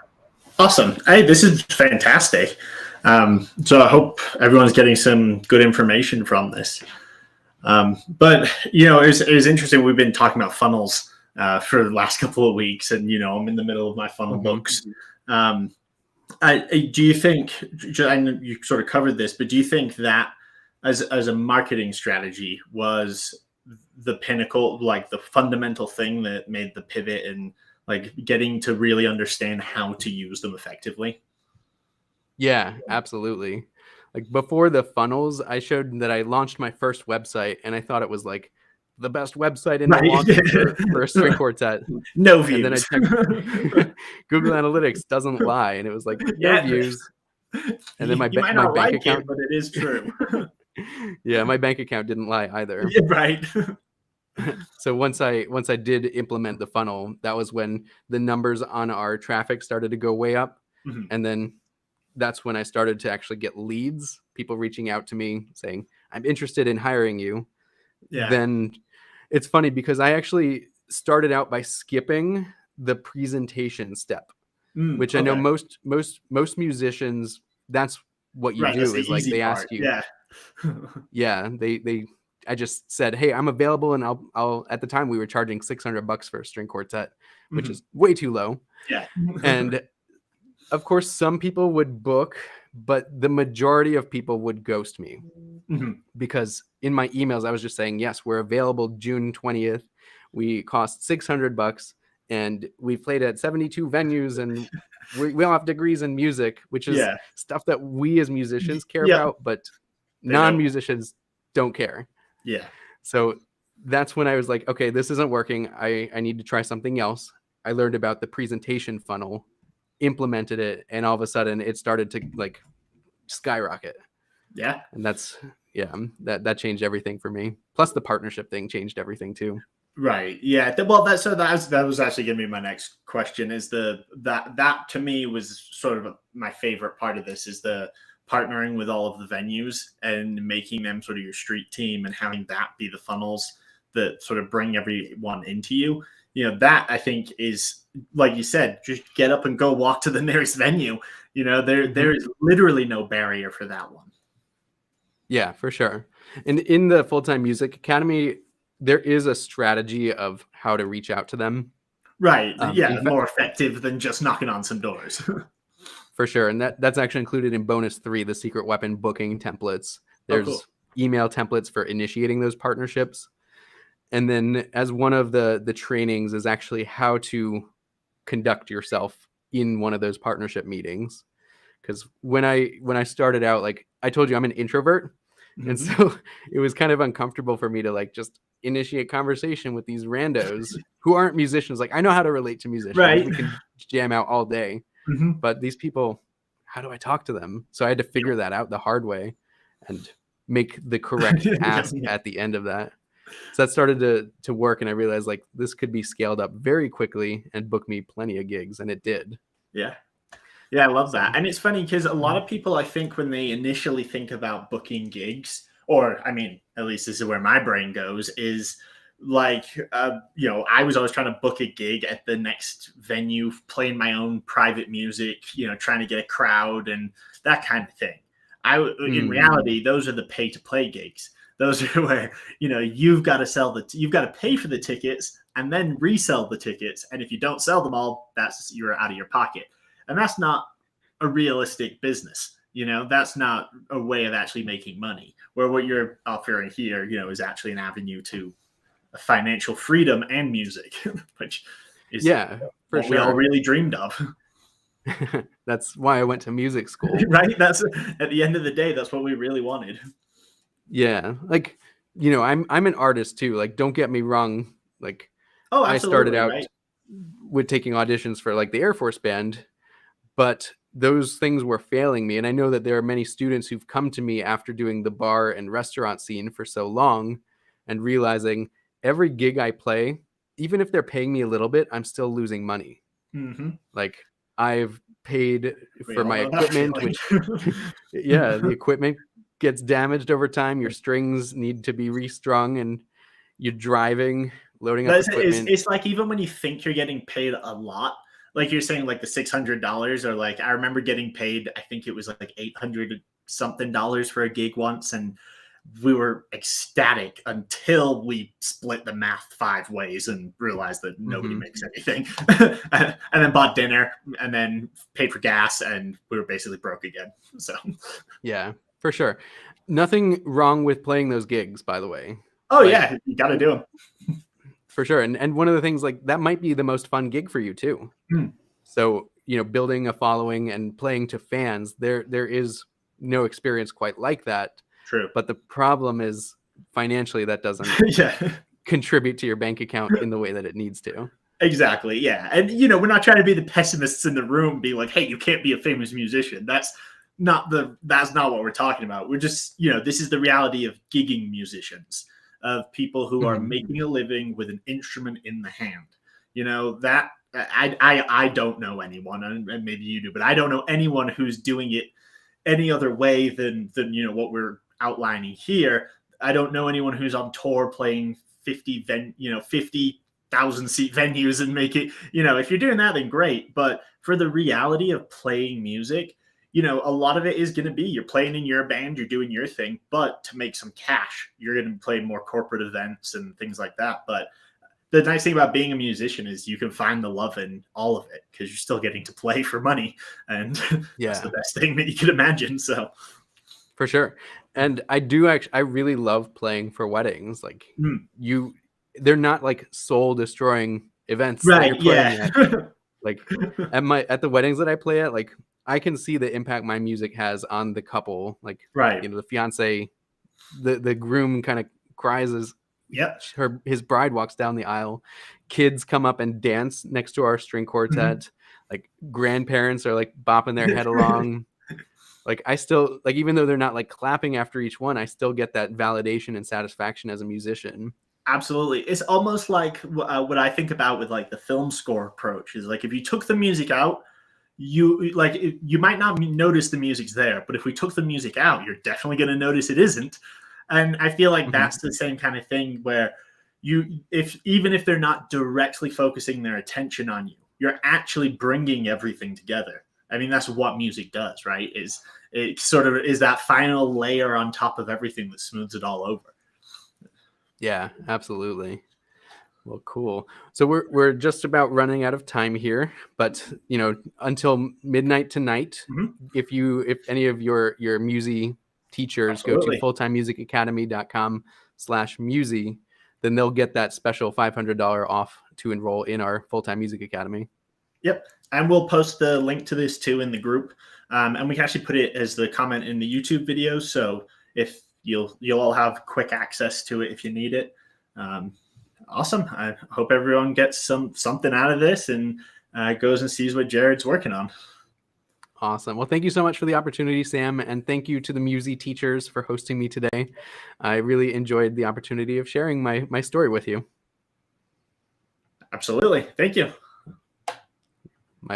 Awesome. Hey, this is fantastic. So I hope everyone's getting some good information from this. But, it was interesting. We've been talking about funnels for the last couple of weeks, and, I'm in the middle of my funnel books. Do you think, I know you sort of covered this, but do you think that as a marketing strategy was the pinnacle, like the fundamental thing that made the pivot and like getting to really understand how to use them effectively? Yeah, absolutely. Like before the funnels, I showed that I launched my first website and I thought it was like the best website in Right. Milwaukee for a string quartet. No And then I views. checked Google Analytics doesn't lie, and it was like no Yeah. views. And then You might my not bank like account, it, but it is true. yeah, my bank account didn't lie either. Yeah, right. So once I did implement the funnel, that was when the numbers on our traffic started to go way up. Mhm. And then that's when I started to actually get leads, people reaching out to me saying, I'm interested in hiring you. Yeah. Then it's funny because I actually started out by skipping the presentation step, which I know Okay. most musicians, that's what you Right. That's do, the is like easy they part. ask you, Yeah. yeah, they I just said, hey, I'm available, and I'll at the time we were charging $600 for a string quartet, which Mhm. is way too low. Yeah. And of course, some people would book, but the majority of people would ghost me Mhm. because in my emails, I was just saying, yes, we're available June 20th. We cost $600 and we played at 72 venues, and we all have degrees in music, which is Yeah. stuff that we as musicians care Yep. about, but They don't. non-musicians don't care. Yeah. So that's when I was like, okay, this isn't working. I need to try something else. I learned about the presentation funnel, implemented it, and all of a sudden it started to like skyrocket. Yeah. And that's, yeah, that changed everything for me. Plus the partnership thing changed everything too. Right. Yeah. Well, that was actually going to be my next question. Is that to me was sort of my favorite part of this is the partnering with all of the venues and making them sort of your street team and having that be the funnels that sort of bring everyone into you. You know, that I think is, like you said, just get up and go walk to the nearest venue. You know, there is literally no barrier for that one. Yeah, for sure. And in the Full-Time Music Academy, there is a strategy of how to reach out to them. Right. In Yeah. fact, More effective than just knocking on some doors. for sure. And that's actually included in bonus 3, the secret weapon booking templates. Oh, cool. There's email templates for initiating those partnerships. And then as one of the trainings is actually how to conduct yourself in one of those partnership meetings. Because when I started out, like I told you, I'm an introvert. And Mhm. so it was kind of uncomfortable for me to like just initiate conversation with these randos who aren't musicians. Like I know how to relate to musicians. Right. We can jam out all day. Mhm. But these people, how do I talk to them? So I had to figure that out the hard way and make the correct Yeah. ask at the end of that. So that started to work, and I realized like this could be scaled up very quickly and book me plenty of gigs, and it did. Yeah. Yeah, I love So that. And it's funny because a lot of people, I think, when they initially think about booking gigs, or I mean, at least this is where my brain goes, is like, I was always trying to book a gig at the next venue, playing my own private music, trying to get a crowd and that kind of thing. In reality, those are the pay to play gigs. Those are where, you've got to you've got to pay for the tickets and then resell the tickets. And if you don't sell them all, you're out of your pocket. And that's not a realistic business. That's not a way of actually making money. Where what you're offering here, is actually an avenue to financial freedom and music, which is for what we all sure. really dreamed of. That's why I went to music school. Right? That's at the end of the day, that's what we really wanted. Yeah. Like, I'm an artist too. Like, don't get me wrong. Like, Oh, I started absolutely. out Right. with taking auditions for like the Air Force Band, but those things were failing me. And I know that there are many students who've come to me after doing the bar and restaurant scene for so long and realizing every gig I play, even if they're paying me a little bit, I'm still losing money. Mm-hmm. Like I've paid We for all my know that equipment, feeling. which the equipment gets damaged over time. Your strings need to be restrung, and you're driving, loading up equipment. It's like even when you think you're getting paid a lot, like you're saying, like the $600, or like I remember getting paid, I think it was like $800 something for a gig once, and we were ecstatic until we split the math 5 ways and realized that nobody makes anything, and then bought dinner and then paid for gas, and we were basically broke again. So Yeah, for sure. Nothing wrong with playing those gigs, by the way. oh Like, yeah, you got to do them. for sure. And one of the things, like, that might be the most fun gig for you too. So, building a following and playing to fans, there is no experience quite like that. True. But the problem is financially that doesn't Yeah. contribute to your bank account in the way that it needs to. Exactly. Yeah. And, we're not trying to be the pessimists in the room, be like, hey, you can't be a famous musician. That's not what we're talking about. We're just, this is the reality of gigging musicians, of people who are making a living with an instrument in the hand. That I don't know anyone, and maybe you do, but I don't know anyone who's doing it any other way than what we're outlining here. I don't know anyone who's on tour playing 50,000 seat venues and make it, if you're doing that, then great. But for the reality of playing music, a lot of it is going to be you're playing in your band, you're doing your thing, but to make some cash, you're going to play more corporate events and things like that. But the nice thing about being a musician is you can find the love in all of it because you're still getting to play for money. And that's the best thing that you could imagine. So for sure. And I really love playing for weddings. Like they're not like soul destroying events that you're playing at. Like at the weddings that I play at, like I can see the impact my music has on the couple. Like, the fiance, the groom kind of cries as his bride walks down the aisle. Kids come up and dance next to our string quartet. Like grandparents are like bopping their head along. Like I still, like, even though they're not like clapping after each one, I still get that validation and satisfaction as a musician. Absolutely. It's almost like what I think about with like the film score approach is like, if you took the music out, you might not notice the music's there, but if we took the music out, you're definitely going to notice it isn't. And I feel like that's the same kind of thing where even if they're not directly focusing their attention on you, you're actually bringing everything together. I mean, that's what music does, right? It sort of is that final layer on top of everything that smooths it all over. Yeah, absolutely. Well, cool. So we're just about running out of time here, but until midnight tonight, if any of your Muzie teachers go to fulltimemusicacademy.com/Muzie, then they'll get that special $500 off to enroll in our Full-Time Music Academy. Yep. And we'll post the link to this too in the group. And we can actually put it as the comment in the YouTube video. So if you'll all have quick access to it if you need it. Awesome. I hope everyone gets something out of this and goes and sees what Jared's working on. Awesome. Well, thank you so much for the opportunity, Sam. And thank you to the Muzie teachers for hosting me today. I really enjoyed the opportunity of sharing my story with you. Absolutely. Thank you.